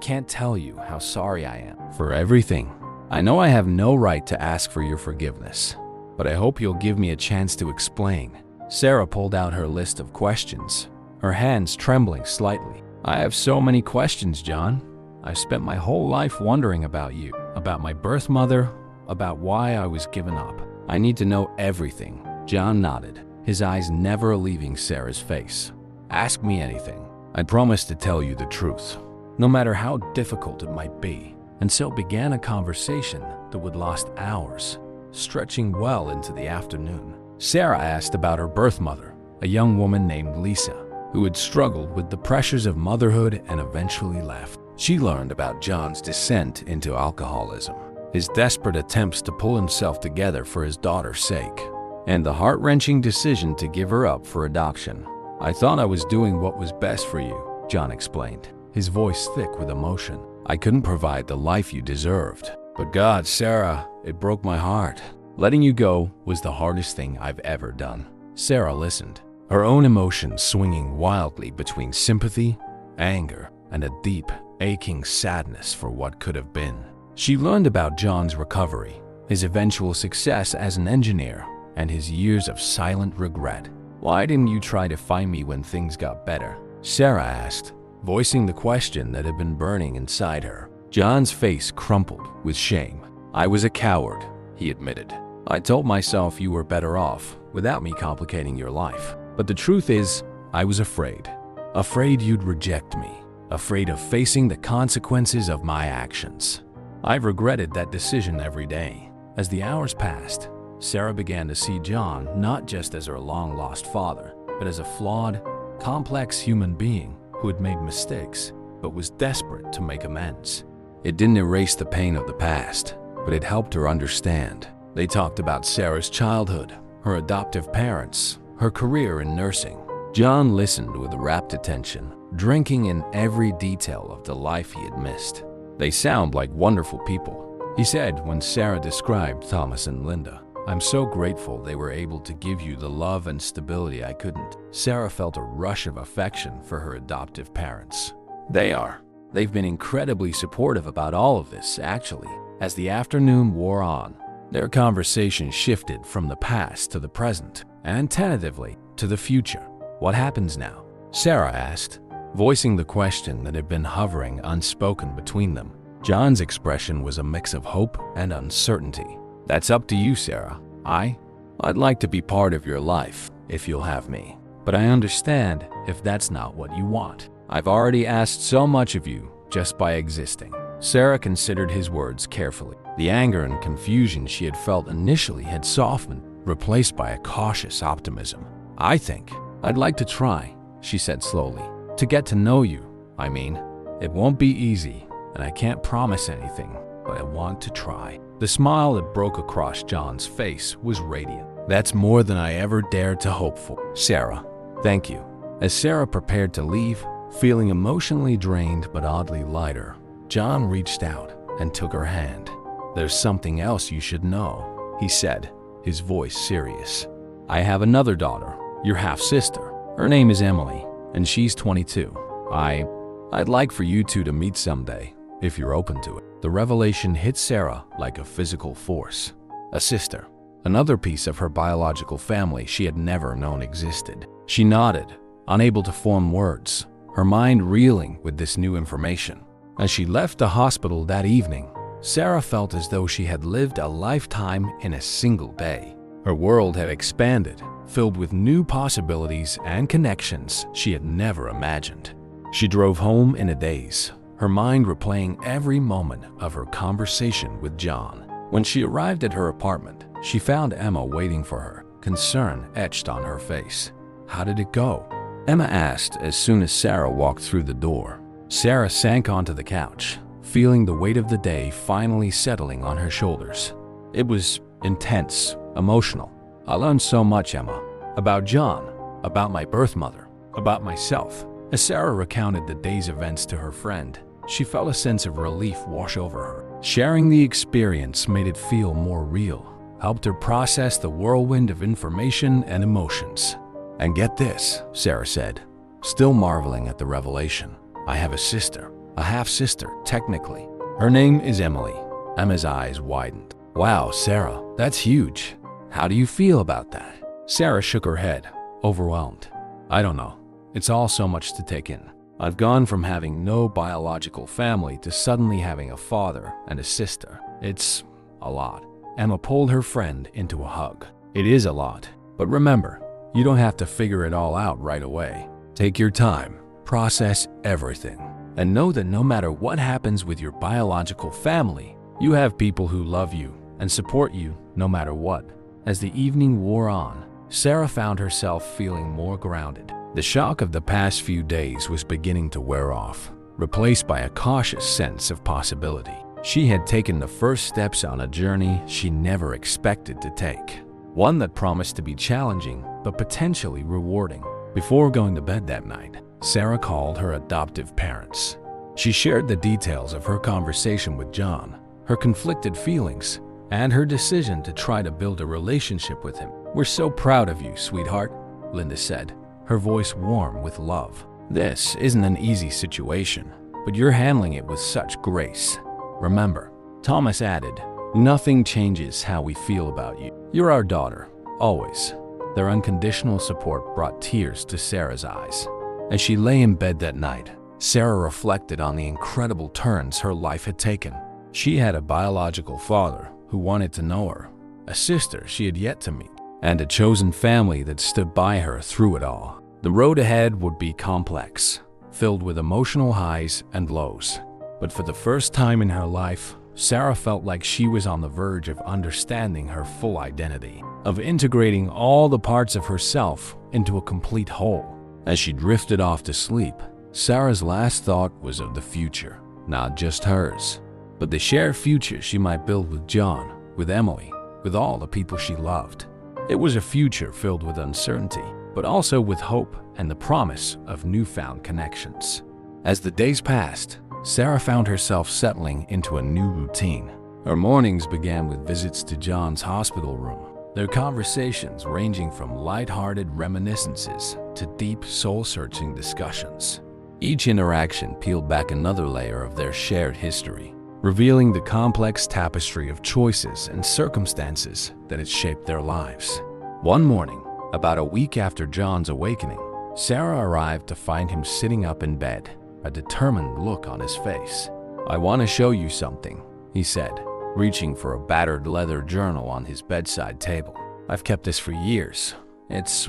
can't tell you how sorry I am for everything. I know I have no right to ask for your forgiveness, but I hope you'll give me a chance to explain." Sarah pulled out her list of questions, her hands trembling slightly. "I have so many questions, John. I've spent my whole life wondering about you, about my birth mother, about why I was given up. I need to know everything." John nodded, his eyes never leaving Sarah's face. "Ask me anything. I promise to tell you the truth, no matter how difficult it might be." And so began a conversation that would last hours, stretching well into the afternoon. Sarah asked about her birth mother, a young woman named Lisa, who had struggled with the pressures of motherhood and eventually left. She learned about John's descent into alcoholism, his desperate attempts to pull himself together for his daughter's sake, and the heart-wrenching decision to give her up for adoption. "I thought I was doing what was best for you," John explained, his voice thick with emotion. "I couldn't provide the life you deserved. But God, Sarah, it broke my heart. Letting you go was the hardest thing I've ever done." Sarah listened, her own emotions swinging wildly between sympathy, anger, and a deep, aching sadness for what could have been. She learned about John's recovery, his eventual success as an engineer, and his years of silent regret. "Why didn't you try to find me when things got better?" Sarah asked, voicing the question that had been burning inside her. John's face crumpled with shame. "I was a coward," he admitted. "I told myself you were better off without me complicating your life. But the truth is, I was afraid. Afraid you'd reject me. Afraid of facing the consequences of my actions." I've regretted that decision every day. As the hours passed, Sarah began to see John not just as her long-lost father, but as a flawed, complex human being who had made mistakes, but was desperate to make amends. It didn't erase the pain of the past, but it helped her understand. They talked about Sarah's childhood, her adoptive parents, her career in nursing. John listened with rapt attention, drinking in every detail of the life he had missed. "They sound like wonderful people," he said when Sarah described Thomas and Linda. "I'm so grateful they were able to give you the love and stability I couldn't." Sarah felt a rush of affection for her adoptive parents. They've been incredibly supportive about all of this, actually. As the afternoon wore on, their conversation shifted from the past to the present, and tentatively to the future. "What happens now?" Sarah asked, voicing the question that had been hovering unspoken between them. John's expression was a mix of hope and uncertainty. "That's up to you, Sarah. I'd like to be part of your life, if you'll have me. But I understand if that's not what you want. I've already asked so much of you just by existing." Sarah considered his words carefully. The anger and confusion she had felt initially had softened, replaced by a cautious optimism. "I think I'd like to try," she said slowly. "To get to know you, I mean. It won't be easy, and I can't promise anything, but I want to try." The smile that broke across John's face was radiant. "That's more than I ever dared to hope for, Sarah. Thank you." As Sarah prepared to leave, feeling emotionally drained but oddly lighter, John reached out and took her hand. "There's something else you should know," he said, his voice serious. "I have another daughter, your half-sister. Her name is Emily, and she's 22. I'd like for you two to meet someday, if you're open to it." The revelation hit Sarah like a physical force. A sister, another piece of her biological family she had never known existed. She nodded, unable to form words, her mind reeling with this new information. As she left the hospital that evening, Sarah felt as though she had lived a lifetime in a single day. Her world had expanded, filled with new possibilities and connections she had never imagined. She drove home in a daze, her mind replaying every moment of her conversation with John. When she arrived at her apartment, she found Emma waiting for her, concern etched on her face. "How did it go?" Emma asked as soon as Sarah walked through the door. Sarah sank onto the couch, feeling the weight of the day finally settling on her shoulders. "It was intense, emotional. I learned so much, Emma. About John, about my birth mother, about myself." As Sarah recounted the day's events to her friend, she felt a sense of relief wash over her. Sharing the experience made it feel more real, helped her process the whirlwind of information and emotions. "And get this," Sarah said, still marveling at the revelation. "I have a sister, a half-sister, technically. Her name is Emily." Emma's eyes widened. "Wow, Sarah, that's huge. How do you feel about that?" Sarah shook her head, overwhelmed. "I don't know. It's all so much to take in. I've gone from having no biological family to suddenly having a father and a sister. It's a lot." Emma pulled her friend into a hug. "It is a lot, but remember, you don't have to figure it all out right away. Take your time, process everything, and know that no matter what happens with your biological family, you have people who love you and support you no matter what." As the evening wore on, Sarah found herself feeling more grounded. The shock of the past few days was beginning to wear off, replaced by a cautious sense of possibility. She had taken the first steps on a journey she never expected to take, one that promised to be challenging but potentially rewarding. Before going to bed that night, Sarah called her adoptive parents. She shared the details of her conversation with John, her conflicted feelings, and her decision to try to build a relationship with him. "We're so proud of you, sweetheart," Linda said, her voice warm with love. "This isn't an easy situation, but you're handling it with such grace. Remember," Thomas added, "nothing changes how we feel about you. You're our daughter, always." Their unconditional support brought tears to Sarah's eyes. As she lay in bed that night, Sarah reflected on the incredible turns her life had taken. She had a biological father who wanted to know her, a sister she had yet to meet, and a chosen family that stood by her through it all. The road ahead would be complex, filled with emotional highs and lows. But for the first time in her life, Sarah felt like she was on the verge of understanding her full identity, of integrating all the parts of herself into a complete whole. As she drifted off to sleep, Sarah's last thought was of the future, not just hers, but the shared future she might build with John, with Emily, with all the people she loved. It was a future filled with uncertainty, but also with hope and the promise of newfound connections. As the days passed, Sarah found herself settling into a new routine. Her mornings began with visits to John's hospital room, their conversations ranging from light-hearted reminiscences to deep, soul-searching discussions. Each interaction peeled back another layer of their shared history, revealing the complex tapestry of choices and circumstances that had shaped their lives. One morning, about a week after John's awakening, Sarah arrived to find him sitting up in bed, a determined look on his face. I want to show you something, he said, reaching for a battered leather journal on his bedside table. I've kept this for years. It's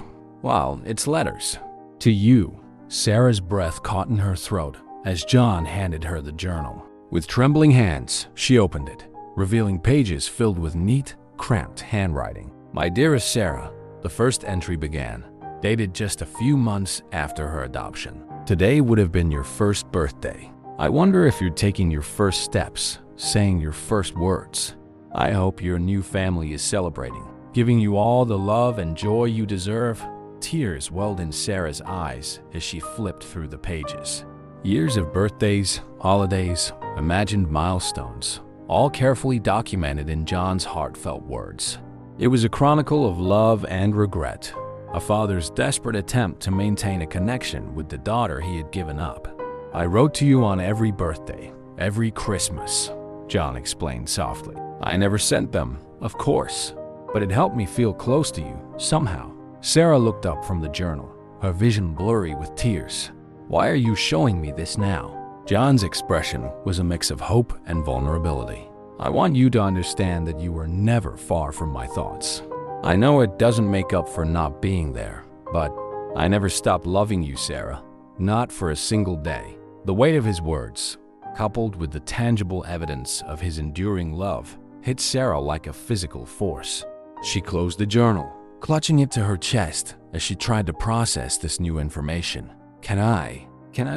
letters. To you. Sarah's breath caught in her throat as John handed her the journal. With trembling hands, she opened it, revealing pages filled with neat, cramped handwriting. My dearest Sarah, the first entry began, dated just a few months after her adoption. Today would have been your first birthday. I wonder if you're taking your first steps, saying your first words. I hope your new family is celebrating, giving you all the love and joy you deserve. Tears welled in Sarah's eyes as she flipped through the pages. Years of birthdays, holidays, imagined milestones, all carefully documented in John's heartfelt words. It was a chronicle of love and regret, a father's desperate attempt to maintain a connection with the daughter he had given up. I wrote to you on every birthday, every Christmas, John explained softly. I never sent them, of course, but it helped me feel close to you, somehow. Sarah looked up from the journal, her vision blurry with tears. Why are you showing me this now? John's expression was a mix of hope and vulnerability. I want you to understand that you were never far from my thoughts. I know it doesn't make up for not being there, but I never stopped loving you, Sarah. Not for a single day. The weight of his words, coupled with the tangible evidence of his enduring love, hit Sarah like a physical force. She closed the journal, clutching it to her chest as she tried to process this new information. Can I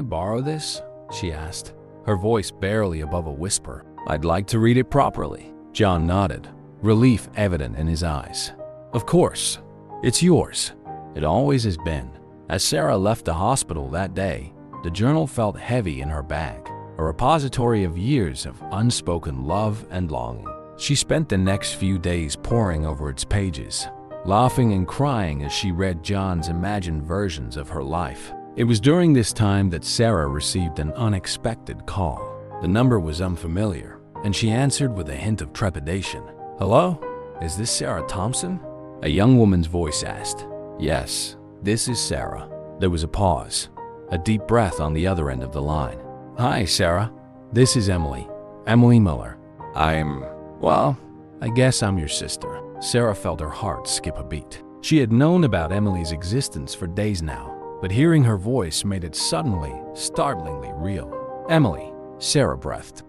borrow this? She asked, her voice barely above a whisper. I'd like to read it properly. John nodded, relief evident in his eyes. Of course, it's yours. It always has been. As Sarah left the hospital that day, the journal felt heavy in her bag, a repository of years of unspoken love and longing. She spent the next few days poring over its pages, laughing and crying as she read John's imagined versions of her life. It was during this time that Sarah received an unexpected call. The number was unfamiliar, and she answered with a hint of trepidation. Hello? Is this Sarah Thompson? A young woman's voice asked. Yes, this is Sarah. There was a pause, a deep breath on the other end of the line. Hi, Sarah. This is Emily. Emily Miller. I guess I'm your sister. Sarah felt her heart skip a beat. She had known about Emily's existence for days now, but hearing her voice made it suddenly, startlingly real. Emily, Sarah breathed.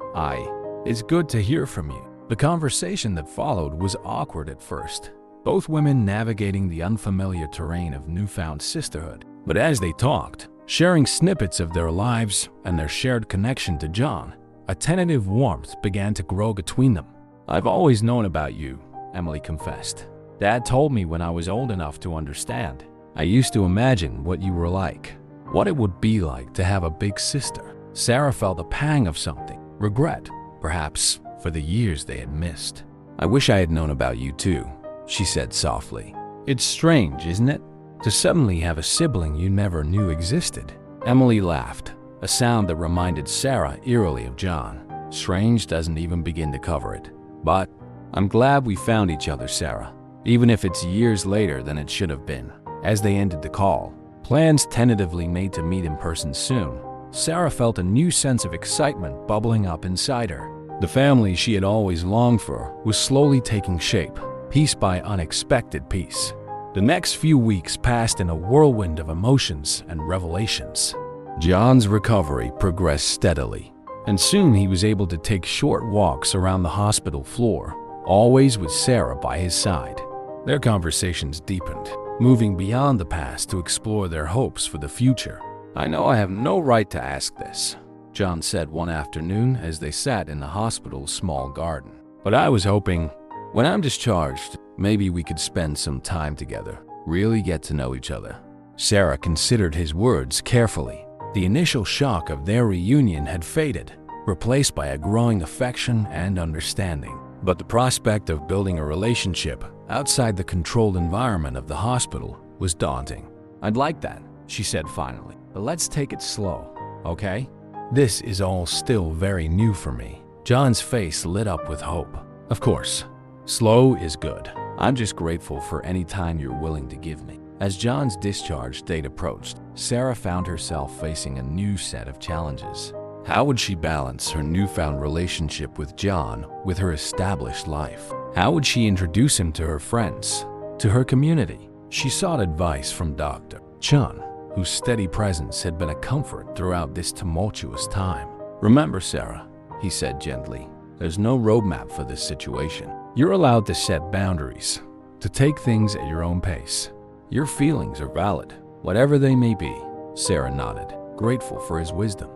It's good to hear from you. The conversation that followed was awkward at first, both women navigating the unfamiliar terrain of newfound sisterhood. But as they talked, sharing snippets of their lives and their shared connection to John, a tentative warmth began to grow between them. I've always known about you, Emily confessed. Dad told me when I was old enough to understand. I used to imagine what you were like, what it would be like to have a big sister. Sarah felt a pang of something, regret, perhaps, for the years they had missed. I wish I had known about you too, she said softly. It's strange, isn't it? To suddenly have a sibling you never knew existed. Emily laughed, a sound that reminded Sarah eerily of John. Strange doesn't even begin to cover it. But I'm glad we found each other, Sarah, even if it's years later than it should have been. As they ended the call, plans tentatively made to meet in person soon, Sarah felt a new sense of excitement bubbling up inside her. The family she had always longed for was slowly taking shape, piece by unexpected piece. The next few weeks passed in a whirlwind of emotions and revelations. John's recovery progressed steadily, and soon he was able to take short walks around the hospital floor, always with Sarah by his side. Their conversations deepened, moving beyond the past to explore their hopes for the future. I know I have no right to ask this, John said one afternoon as they sat in the hospital's small garden. But I was hoping, when I'm discharged, maybe we could spend some time together, really get to know each other. Sarah considered his words carefully. The initial shock of their reunion had faded, replaced by a growing affection and understanding. But the prospect of building a relationship outside the controlled environment of the hospital was daunting. I'd like that, she said finally, but let's take it slow, okay? This is all still very new for me. John's face lit up with hope. Of course, slow is good. I'm just grateful for any time you're willing to give me. As John's discharge date approached, Sarah found herself facing a new set of challenges. How would she balance her newfound relationship with John with her established life? How would she introduce him to her friends, to her community? She sought advice from Dr. Chun, whose steady presence had been a comfort throughout this tumultuous time. "Remember, Sarah," he said gently, "there's no roadmap for this situation. You're allowed to set boundaries, to take things at your own pace. Your feelings are valid, whatever they may be." Sarah nodded, grateful for his wisdom.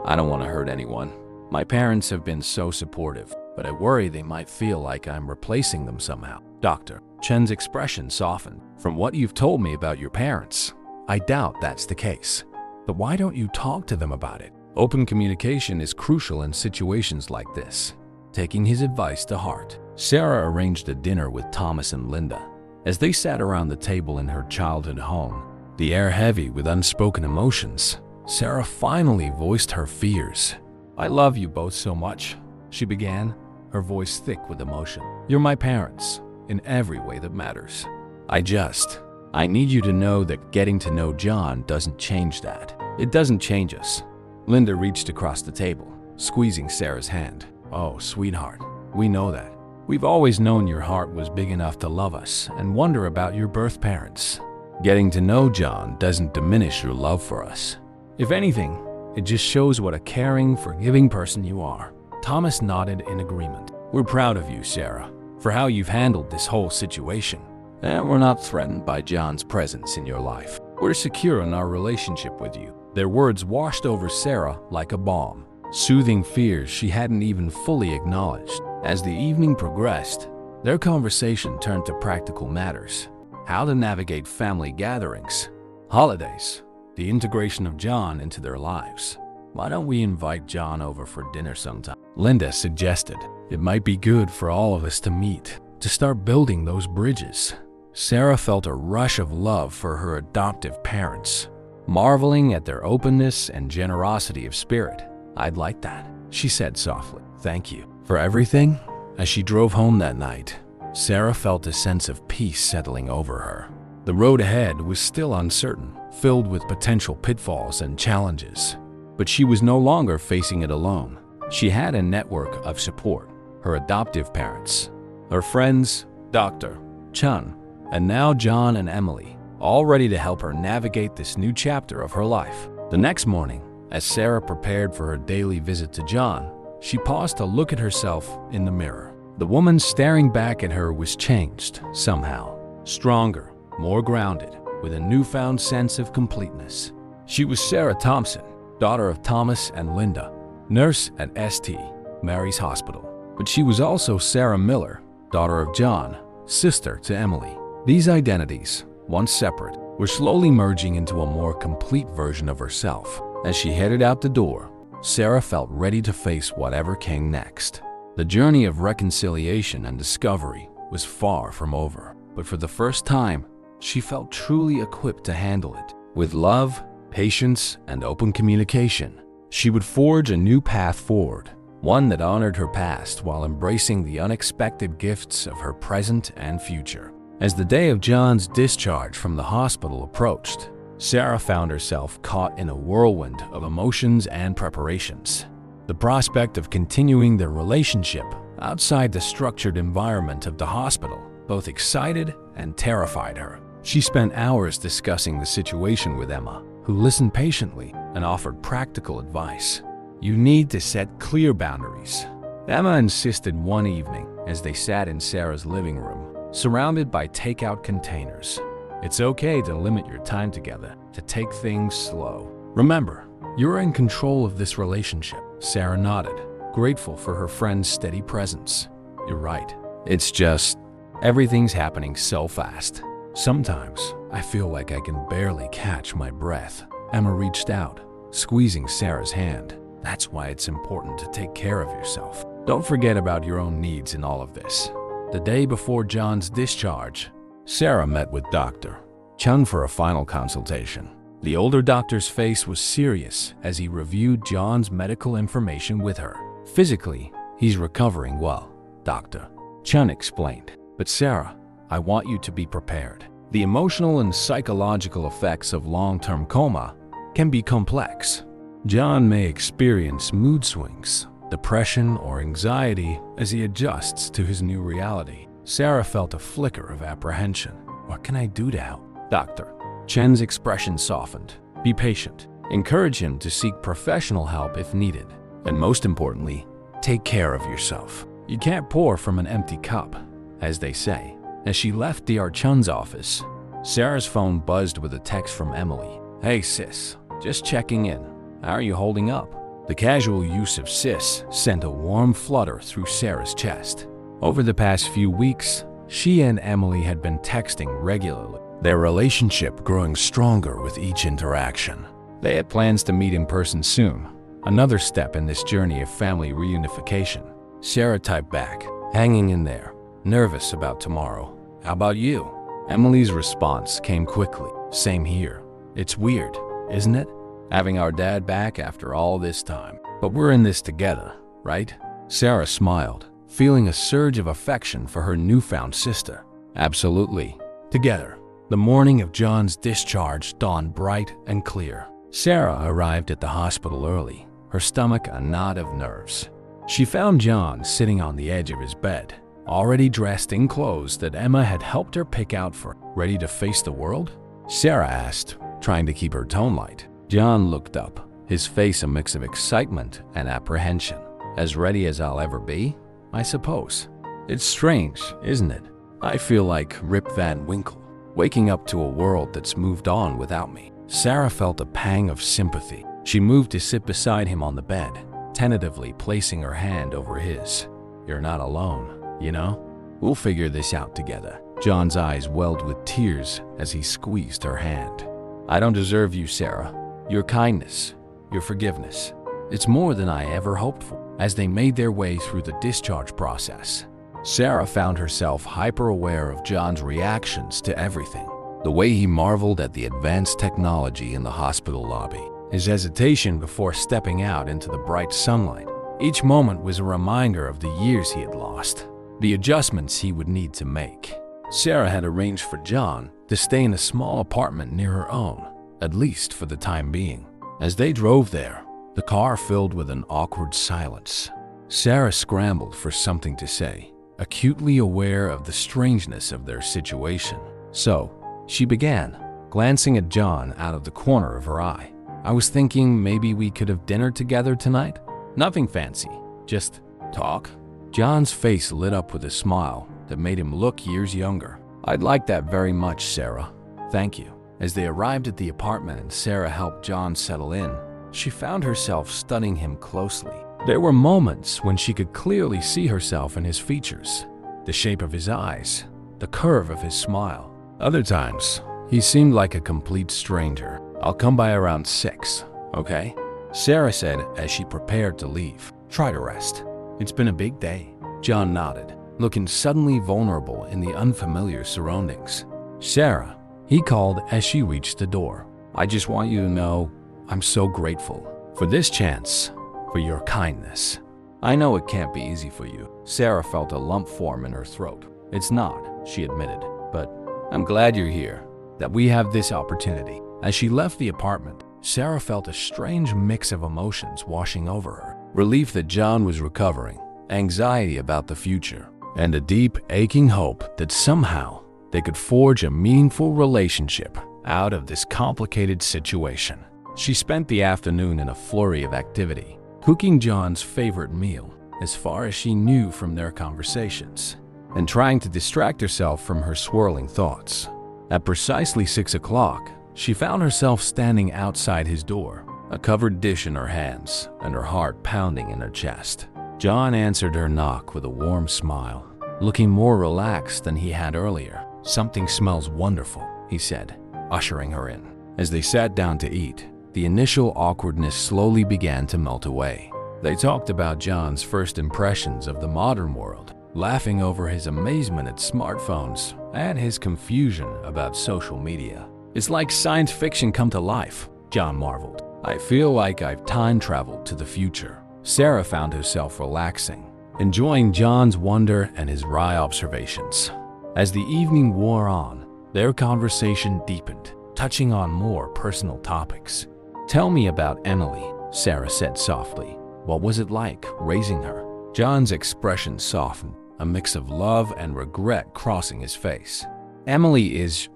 I don't want to hurt anyone. My parents have been so supportive, but I worry they might feel like I'm replacing them somehow." Dr. Chen's expression softened. "From what you've told me about your parents, I doubt that's the case. But why don't you talk to them about it? Open communication is crucial in situations like this." Taking his advice to heart, Sarah arranged a dinner with Thomas and Linda. As they sat around the table in her childhood home, the air heavy with unspoken emotions, Sarah finally voiced her fears. "I love you both so much," she began, her voice thick with emotion. "You're my parents, in every way that matters. I need you to know that getting to know John doesn't change that. It doesn't change us." Linda reached across the table, squeezing Sarah's hand. "Oh, sweetheart, we know that. We've always known your heart was big enough to love us and wonder about your birth parents. Getting to know John doesn't diminish your love for us. If anything, it just shows what a caring, forgiving person you are." Thomas nodded in agreement. "We're proud of you, Sarah, for how you've handled this whole situation. And we're not threatened by John's presence in your life. We're secure in our relationship with you." Their words washed over Sarah like a balm, soothing fears she hadn't even fully acknowledged. As the evening progressed, their conversation turned to practical matters: how to navigate family gatherings, holidays, the integration of John into their lives. "Why don't we invite John over for dinner sometime?" Linda suggested. "It might be good for all of us to meet, to start building those bridges." Sarah felt a rush of love for her adoptive parents, marveling at their openness and generosity of spirit. "I'd like that," she said softly. "Thank you for everything." As she drove home that night, Sarah felt a sense of peace settling over her. The road ahead was still uncertain, filled with potential pitfalls and challenges. But she was no longer facing it alone. She had a network of support: her adoptive parents, her friends, Dr. Chun, and now John and Emily, all ready to help her navigate this new chapter of her life. The next morning, as Sarah prepared for her daily visit to John, she paused to look at herself in the mirror. The woman staring back at her was changed somehow, stronger, more grounded, with a newfound sense of completeness. She was Sarah Thompson, daughter of Thomas and Linda, nurse at St. Mary's Hospital. But she was also Sarah Miller, daughter of John, sister to Emily. These identities, once separate, were slowly merging into a more complete version of herself. As she headed out the door, Sarah felt ready to face whatever came next. The journey of reconciliation and discovery was far from over, but for the first time, she felt truly equipped to handle it. With love, patience, and open communication, she would forge a new path forward, one that honored her past while embracing the unexpected gifts of her present and future. As the day of John's discharge from the hospital approached, Sarah found herself caught in a whirlwind of emotions and preparations. The prospect of continuing their relationship outside the structured environment of the hospital both excited and terrified her. She spent hours discussing the situation with Emma, who listened patiently and offered practical advice. "You need to set clear boundaries," Emma insisted one evening as they sat in Sarah's living room, surrounded by takeout containers. "It's okay to limit your time together, to take things slow. Remember, you're in control of this relationship." Sarah nodded, grateful for her friend's steady presence. "You're right. It's just, everything's happening so fast. Sometimes I feel like I can barely catch my breath." Emma reached out, squeezing Sarah's hand. "That's why it's important to take care of yourself. Don't forget about your own needs in all of this." The day before John's discharge, Sarah met with Dr. Chun for a final consultation. The older doctor's face was serious as he reviewed John's medical information with her. "Physically, he's recovering well," Dr. Chun explained. "But Sarah, I want you to be prepared. The emotional and psychological effects of long-term coma can be complex. John may experience mood swings, depression, or anxiety as he adjusts to his new reality. Sarah felt a flicker of apprehension. What can I do to help? Doctor. Chen's expression softened. Be patient. Encourage him to seek professional help if needed. And most importantly, take care of yourself. You can't pour from an empty cup, as they say. As she left Dr. Chun's office, Sarah's phone buzzed with a text from Emily. Hey sis, just checking in. How are you holding up? The casual use of sis sent a warm flutter through Sarah's chest. Over the past few weeks, she and Emily had been texting regularly, their relationship growing stronger with each interaction. They had plans to meet in person soon, another step in this journey of family reunification. Sarah typed back, hanging in there, nervous about tomorrow. How about you? Emily's response came quickly. Same here. It's weird, isn't it? Having our dad back after all this time. But we're in this together, right? Sarah smiled, feeling a surge of affection for her newfound sister. Absolutely. Together. The morning of John's discharge dawned bright and clear. Sarah arrived at the hospital early, her stomach a knot of nerves. She found John sitting on the edge of his bed, already dressed in clothes that Emma had helped her pick out for. Ready to face the world? Sarah asked, trying to keep her tone light. John looked up, his face a mix of excitement and apprehension. As ready as I'll ever be, I suppose. It's strange, isn't it? I feel like Rip Van Winkle, waking up to a world that's moved on without me. Sarah felt a pang of sympathy. She moved to sit beside him on the bed, tentatively placing her hand over his. You're not alone, you know? We'll figure this out together. John's eyes welled with tears as he squeezed her hand. I don't deserve you, Sarah. Your kindness, your forgiveness. It's more than I ever hoped for. As they made their way through the discharge process, Sarah found herself hyper-aware of John's reactions to everything. The way he marveled at the advanced technology in the hospital lobby, his hesitation before stepping out into the bright sunlight. Each moment was a reminder of the years he had lost, the adjustments he would need to make. Sarah had arranged for John to stay in a small apartment near her own, at least for the time being. As they drove there, the car filled with an awkward silence. Sarah scrambled for something to say, acutely aware of the strangeness of their situation. So, she began, glancing at John out of the corner of her eye. I was thinking maybe we could have dinner together tonight? Nothing fancy, just talk. John's face lit up with a smile that made him look years younger. I'd like that very much, Sarah. Thank you. As they arrived at the apartment and Sarah helped John settle in, she found herself studying him closely. There were moments when she could clearly see herself in his features, the shape of his eyes, the curve of his smile. Other times, he seemed like a complete stranger. I'll come by around 6, okay? Sarah said as she prepared to leave. Try to rest. It's been a big day. John nodded, looking suddenly vulnerable in the unfamiliar surroundings. Sarah, he called as she reached the door. I just want you to know I'm so grateful for this chance, for your kindness. I know it can't be easy for you. Sarah felt a lump form in her throat. It's not, she admitted, but I'm glad you're here, that we have this opportunity. As she left the apartment, Sarah felt a strange mix of emotions washing over her. Relief that John was recovering, anxiety about the future, and a deep, aching hope that somehow they could forge a meaningful relationship out of this complicated situation. She spent the afternoon in a flurry of activity, cooking John's favorite meal, as far as she knew from their conversations, and trying to distract herself from her swirling thoughts. At precisely 6 o'clock, she found herself standing outside his door, a covered dish in her hands and her heart pounding in her chest. John answered her knock with a warm smile, looking more relaxed than he had earlier. Something smells wonderful, he said, ushering her in. As they sat down to eat, the initial awkwardness slowly began to melt away. They talked about John's first impressions of the modern world, laughing over his amazement at smartphones and his confusion about social media. It's like science fiction come to life, John marveled. I feel like I've time traveled to the future. Sarah found herself relaxing, enjoying John's wonder and his wry observations. As the evening wore on, their conversation deepened, touching on more personal topics. Tell me about Emily, Sarah said softly. What was it like, raising her? John's expression softened, a mix of love and regret crossing his face.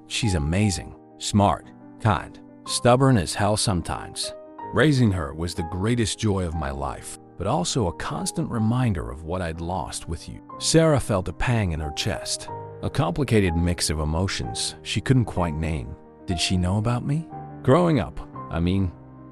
She's amazing, smart, kind, stubborn as hell sometimes. Raising her was the greatest joy of my life, but also a constant reminder of what I'd lost with you. Sarah felt a pang in her chest, a complicated mix of emotions she couldn't quite name. Did she know about me? Growing up,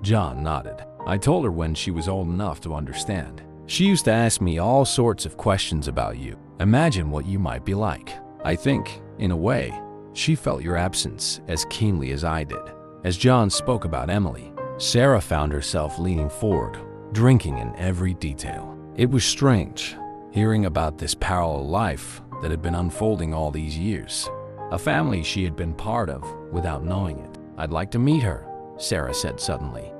John nodded. I told her when she was old enough to understand. She used to ask me all sorts of questions about you. Imagine what you might be like. I think, in a way, she felt your absence as keenly as I did. As John spoke about Emily, Sarah found herself leaning forward, drinking in every detail. It was strange, hearing about this parallel life that had been unfolding all these years. A family she had been part of without knowing it. I'd like to meet her, Sarah said suddenly.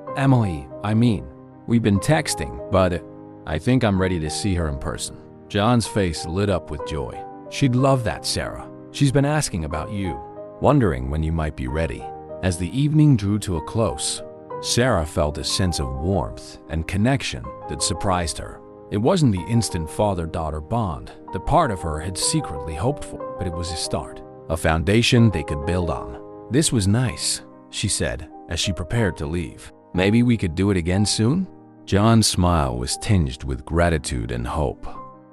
We've been texting, but I think I'm ready to see her in person. John's face lit up with joy. She'd love that, Sarah. She's been asking about you, wondering when you might be ready. As the evening drew to a close, Sarah felt a sense of warmth and connection that surprised her. It wasn't the instant father-daughter bond that part of her had secretly hoped for, but it was a start, a foundation they could build on. This was nice, she said as she prepared to leave. Maybe we could do it again soon? John's smile was tinged with gratitude and hope.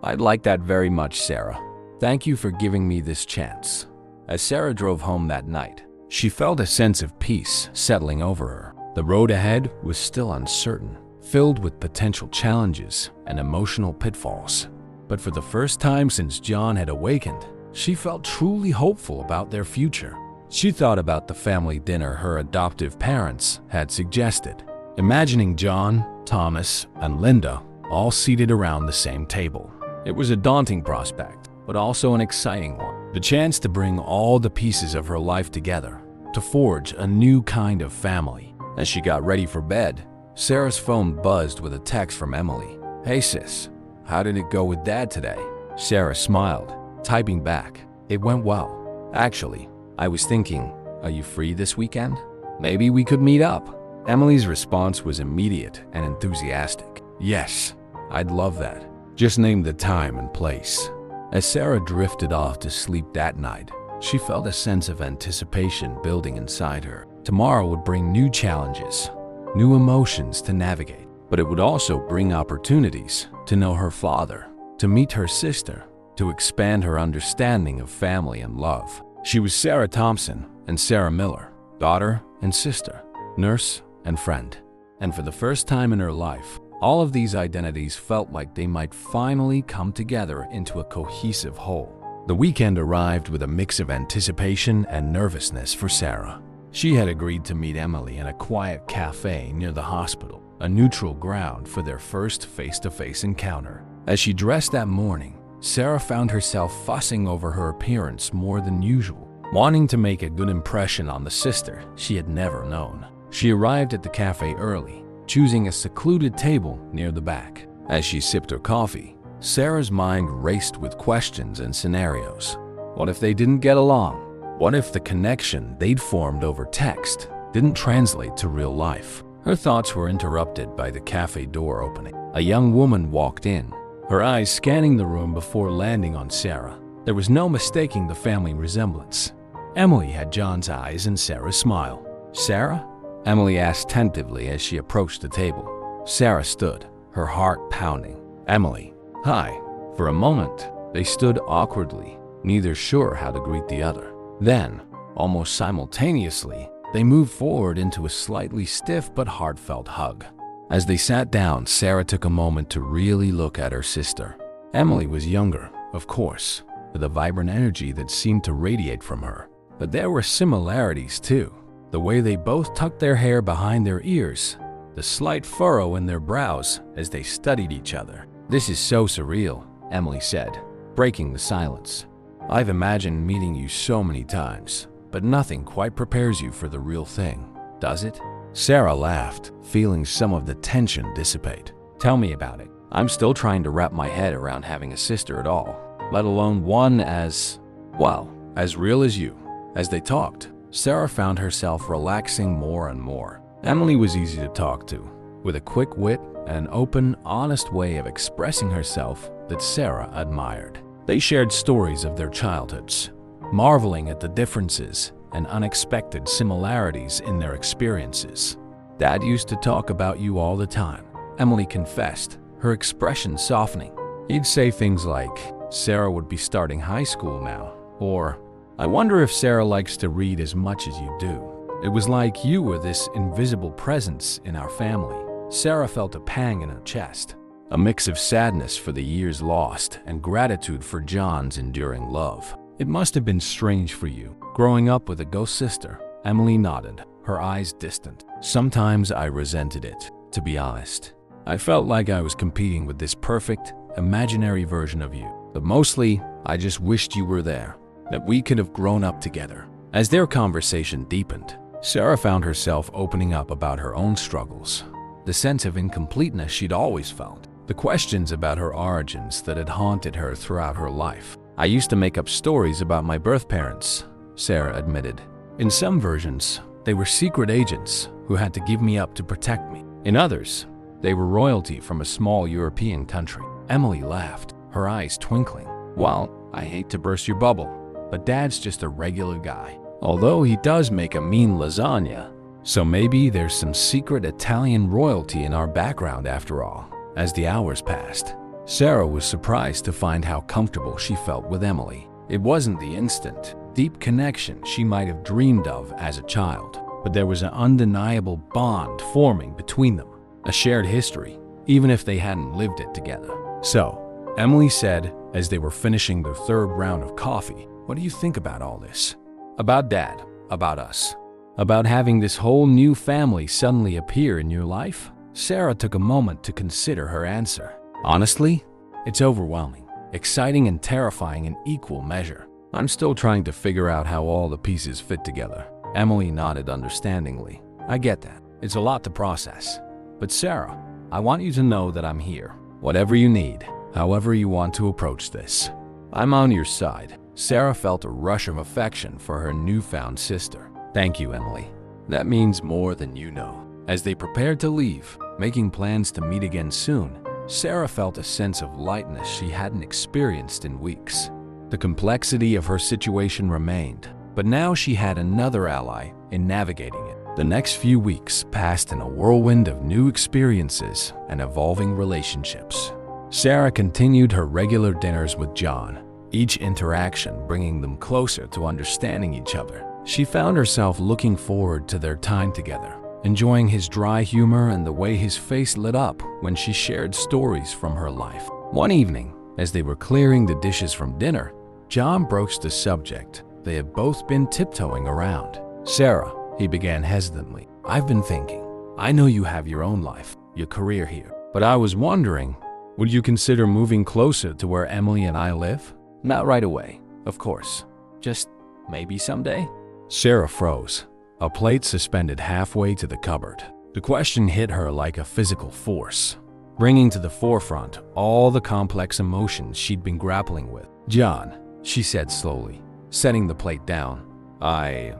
I'd like that very much, Sarah. Thank you for giving me this chance. As Sarah drove home that night, she felt a sense of peace settling over her. The road ahead was still uncertain, filled with potential challenges and emotional pitfalls. But for the first time since John had awakened, she felt truly hopeful about their future. She thought about the family dinner her adoptive parents had suggested, imagining John, Thomas, and Linda all seated around the same table. It was a daunting prospect, but also an exciting one. The chance to bring all the pieces of her life together, to forge a new kind of family. As she got ready for bed, Sarah's phone buzzed with a text from Emily. Hey sis, how did it go with Dad today? Sarah smiled, typing back. It went well. Actually, I was thinking, are you free this weekend? Maybe we could meet up. Emily's response was immediate and enthusiastic. Yes, I'd love that. Just name the time and place. As Sarah drifted off to sleep that night, she felt a sense of anticipation building inside her. Tomorrow would bring new challenges, new emotions to navigate, but it would also bring opportunities to know her father, to meet her sister, to expand her understanding of family and love. She was Sarah Thompson and Sarah Miller, daughter and sister, nurse and friend. And for the first time in her life, all of these identities felt like they might finally come together into a cohesive whole. The weekend arrived with a mix of anticipation and nervousness for Sarah. She had agreed to meet Emily in a quiet cafe near the hospital, a neutral ground for their first face-to-face encounter. As she dressed that morning, Sarah found herself fussing over her appearance more than usual, wanting to make a good impression on the sister she had never known. She arrived at the cafe early, choosing a secluded table near the back. As she sipped her coffee, Sarah's mind raced with questions and scenarios. What if they didn't get along? What if the connection they'd formed over text didn't translate to real life? Her thoughts were interrupted by the cafe door opening. A young woman walked in, her eyes scanning the room before landing on Sarah. There was no mistaking the family resemblance. Emily had John's eyes and Sarah's smile. Sarah? Emily asked tentatively as she approached the table. Sarah stood, her heart pounding. Emily, hi. For a moment, they stood awkwardly, neither sure how to greet the other. Then, almost simultaneously, they moved forward into a slightly stiff but heartfelt hug. As they sat down, Sarah took a moment to really look at her sister. Emily was younger, of course, with a vibrant energy that seemed to radiate from her. But there were similarities too. The way they both tucked their hair behind their ears, the slight furrow in their brows as they studied each other. This is so surreal, Emily said, breaking the silence. I've imagined meeting you so many times, but nothing quite prepares you for the real thing, does it? Sarah laughed, feeling some of the tension dissipate. Tell me about it. I'm still trying to wrap my head around having a sister at all, let alone one as real as you. As they talked, Sarah found herself relaxing more and more. Emily was easy to talk to, with a quick wit and an open, honest way of expressing herself that Sarah admired. They shared stories of their childhoods, marveling at the differences and unexpected similarities in their experiences. "Dad used to talk about you all the time," Emily confessed, her expression softening. "He'd say things like, 'Sarah would be starting high school now,' or, 'I wonder if Sarah likes to read as much as you do.' It was like you were this invisible presence in our family." Sarah felt a pang in her chest, a mix of sadness for the years lost and gratitude for John's enduring love. "It must have been strange for you, growing up with a ghost sister." Emily nodded, her eyes distant. "Sometimes I resented it, to be honest. I felt like I was competing with this perfect, imaginary version of you. But mostly, I just wished you were there, that we could have grown up together." As their conversation deepened, Sarah found herself opening up about her own struggles, the sense of incompleteness she'd always felt, the questions about her origins that had haunted her throughout her life. "I used to make up stories about my birth parents," Sarah admitted. "In some versions, they were secret agents who had to give me up to protect me. In others, they were royalty from a small European country." Emily laughed, her eyes twinkling. "Well, I hate to burst your bubble, but Dad's just a regular guy. Although he does make a mean lasagna. So maybe there's some secret Italian royalty in our background after all." As the hours passed, Sarah was surprised to find how comfortable she felt with Emily. It wasn't the instant, deep connection she might have dreamed of as a child, but there was an undeniable bond forming between them, a shared history, even if they hadn't lived it together. "So," Emily said as they were finishing their third round of coffee, "what do you think about all this? About Dad, about us, about having this whole new family suddenly appear in your life?" Sarah took a moment to consider her answer. "Honestly, it's overwhelming, exciting and terrifying in equal measure. I'm still trying to figure out how all the pieces fit together." Emily nodded understandingly. "I get that. It's a lot to process. But Sarah, I want you to know that I'm here. Whatever you need, however you want to approach this, I'm on your side." Sarah felt a rush of affection for her newfound sister. "Thank you, Emily. That means more than you know." As they prepared to leave, making plans to meet again soon, Sarah felt a sense of lightness she hadn't experienced in weeks. The complexity of her situation remained, but now she had another ally in navigating it. The next few weeks passed in a whirlwind of new experiences and evolving relationships. Sarah continued her regular dinners with John, each interaction bringing them closer to understanding each other. She found herself looking forward to their time together, enjoying his dry humor and the way his face lit up when she shared stories from her life. One evening, as they were clearing the dishes from dinner, John broached a subject they had both been tiptoeing around. "Sarah," he began hesitantly, "I've been thinking. I know you have your own life, your career here, but I was wondering, would you consider moving closer to where Emily and I live? Not right away, of course. Just maybe someday?" Sarah froze, a plate suspended halfway to the cupboard. The question hit her like a physical force, bringing to the forefront all the complex emotions she'd been grappling with. "John," she said slowly, setting the plate down, I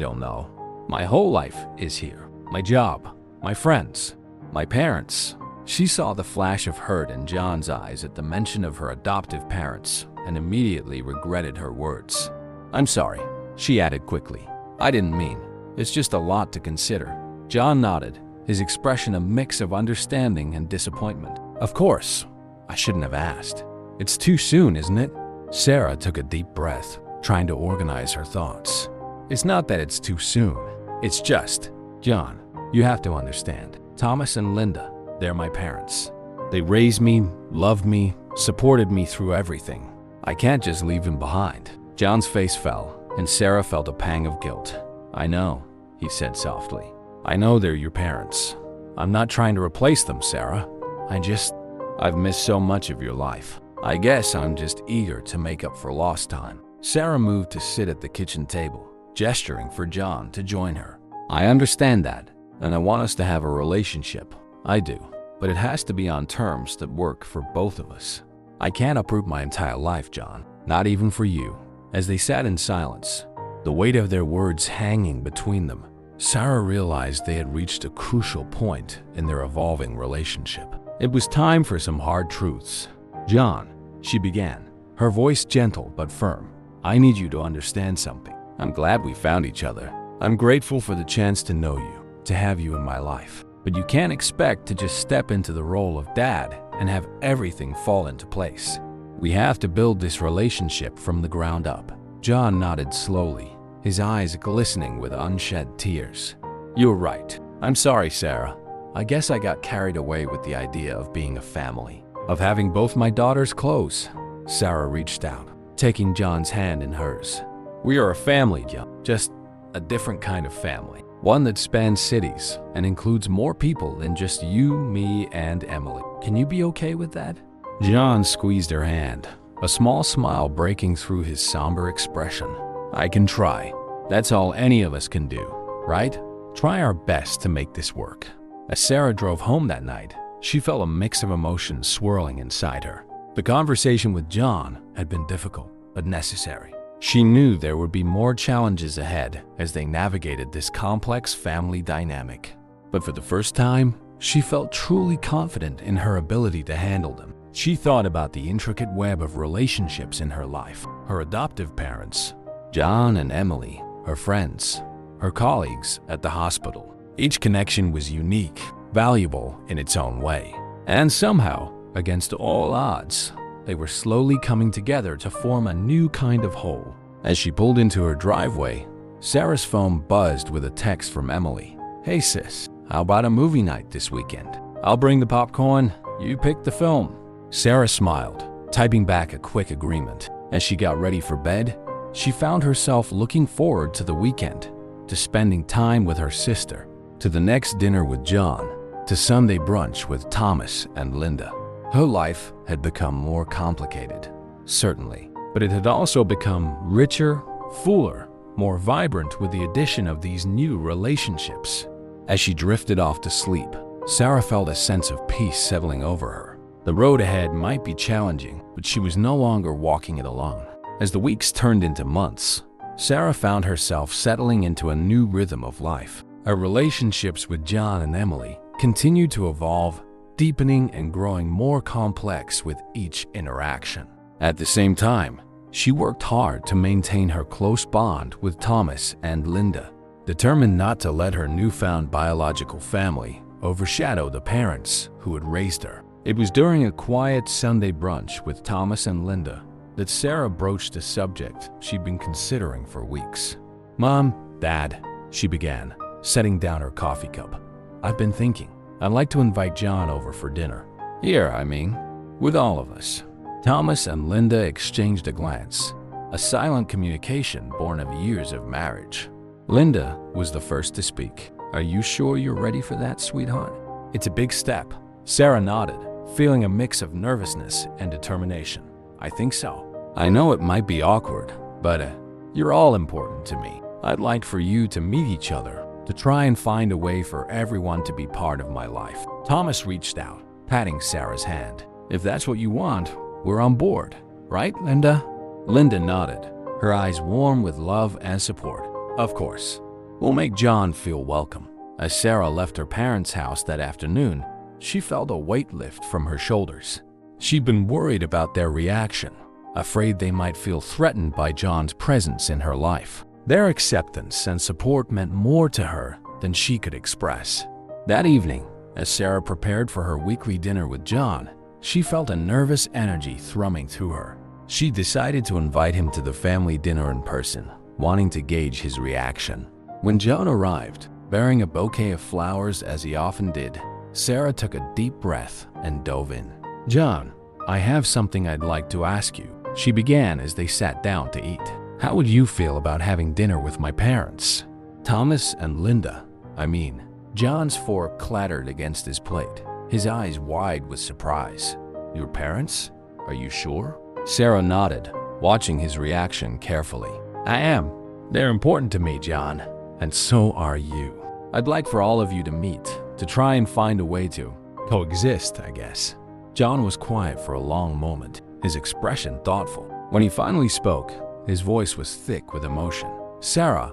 don't know. My whole life is here. My job, my friends, my parents." She saw the flash of hurt in John's eyes at the mention of her adoptive parents and immediately regretted her words. "I'm sorry," she added quickly. "I didn't mean. It's just a lot to consider." John nodded, his expression a mix of understanding and disappointment. "Of course, I shouldn't have asked. It's too soon, isn't it?" Sarah took a deep breath, trying to organize her thoughts. "It's not that it's too soon. It's just, John, you have to understand. Thomas and Linda, they're my parents. They raised me, loved me, supported me through everything. I can't just leave them behind." John's face fell, and Sarah felt a pang of guilt. "I know," he said softly. "I know they're your parents. I'm not trying to replace them, Sarah. I've missed so much of your life. I guess I'm just eager to make up for lost time." Sarah moved to sit at the kitchen table, gesturing for John to join her. "I understand that, and I want us to have a relationship. I do, but it has to be on terms that work for both of us. I can't uproot my entire life, John, not even for you." As they sat in silence, the weight of their words hanging between them, Sarah realized they had reached a crucial point in their evolving relationship. It was time for some hard truths. "John," she began, her voice gentle but firm, "I need you to understand something. I'm glad we found each other. I'm grateful for the chance to know you, to have you in my life. But you can't expect to just step into the role of dad and have everything fall into place. We have to build this relationship from the ground up." John nodded slowly, his eyes glistening with unshed tears. "You're right. I'm sorry, Sarah. I guess I got carried away with the idea of being a family, of having both my daughters close." Sarah reached out, taking John's hand in hers. "We are a family, John, just a different kind of family. One that spans cities and includes more people than just you, me, and Emily. Can you be okay with that?" John squeezed her hand, a small smile breaking through his somber expression. "I can try. That's all any of us can do, right? Try our best to make this work." As Sarah drove home that night, she felt a mix of emotions swirling inside her. The conversation with John had been difficult, but necessary. She knew there would be more challenges ahead as they navigated this complex family dynamic. But for the first time, she felt truly confident in her ability to handle them. She thought about the intricate web of relationships in her life, her adoptive parents, John and Emily, her friends, her colleagues at the hospital. Each connection was unique, valuable in its own way. And somehow, against all odds, they were slowly coming together to form a new kind of whole. As she pulled into her driveway, Sarah's phone buzzed with a text from Emily. "Hey sis, how about a movie night this weekend? I'll bring the popcorn, you pick the film." Sarah smiled, typing back a quick agreement. As she got ready for bed, she found herself looking forward to the weekend, to spending time with her sister, to the next dinner with John, to Sunday brunch with Thomas and Linda. Her life had become more complicated, certainly, but it had also become richer, fuller, more vibrant with the addition of these new relationships. As she drifted off to sleep, Sarah felt a sense of peace settling over her. The road ahead might be challenging, but she was no longer walking it alone. As the weeks turned into months, Sarah found herself settling into a new rhythm of life. Her relationships with John and Emily continued to evolve, deepening and growing more complex with each interaction. At the same time, she worked hard to maintain her close bond with Thomas and Linda, determined not to let her newfound biological family overshadow the parents who had raised her. It was during a quiet Sunday brunch with Thomas and Linda that Sarah broached a subject she'd been considering for weeks. "Mom, Dad," she began, setting down her coffee cup. "I've been thinking. I'd like to invite John over for dinner. Here, I mean, with all of us." Thomas and Linda exchanged a glance, a silent communication born of years of marriage. Linda was the first to speak. "Are you sure you're ready for that, sweetheart?" "It's a big step." Sarah nodded, feeling a mix of nervousness and determination. "I think so. I know it might be awkward, but you're all important to me. I'd like for you to meet each other, to try and find a way for everyone to be part of my life." Thomas reached out, patting Sarah's hand. "If that's what you want, we're on board. Right, Linda?" Linda nodded, her eyes warm with love and support. "Of course. We'll make John feel welcome." As Sarah left her parents' house that afternoon, she felt a weight lift from her shoulders. She'd been worried about their reaction, afraid they might feel threatened by John's presence in her life. Their acceptance and support meant more to her than she could express. That evening, as Sarah prepared for her weekly dinner with John, she felt a nervous energy thrumming through her. She decided to invite him to the family dinner in person, wanting to gauge his reaction. When John arrived, bearing a bouquet of flowers as he often did, Sarah took a deep breath and dove in. "John, I have something I'd like to ask you," she began as they sat down to eat. "How would you feel about having dinner with my parents? Thomas and Linda, I mean." John's fork clattered against his plate, his eyes wide with surprise. "Your parents? Are you sure?" Sarah nodded, watching his reaction carefully. "I am. They're important to me, John, and so are you. I'd like for all of you to meet, to try and find a way to coexist, I guess." John was quiet for a long moment, his expression thoughtful. When he finally spoke, his voice was thick with emotion. "Sarah,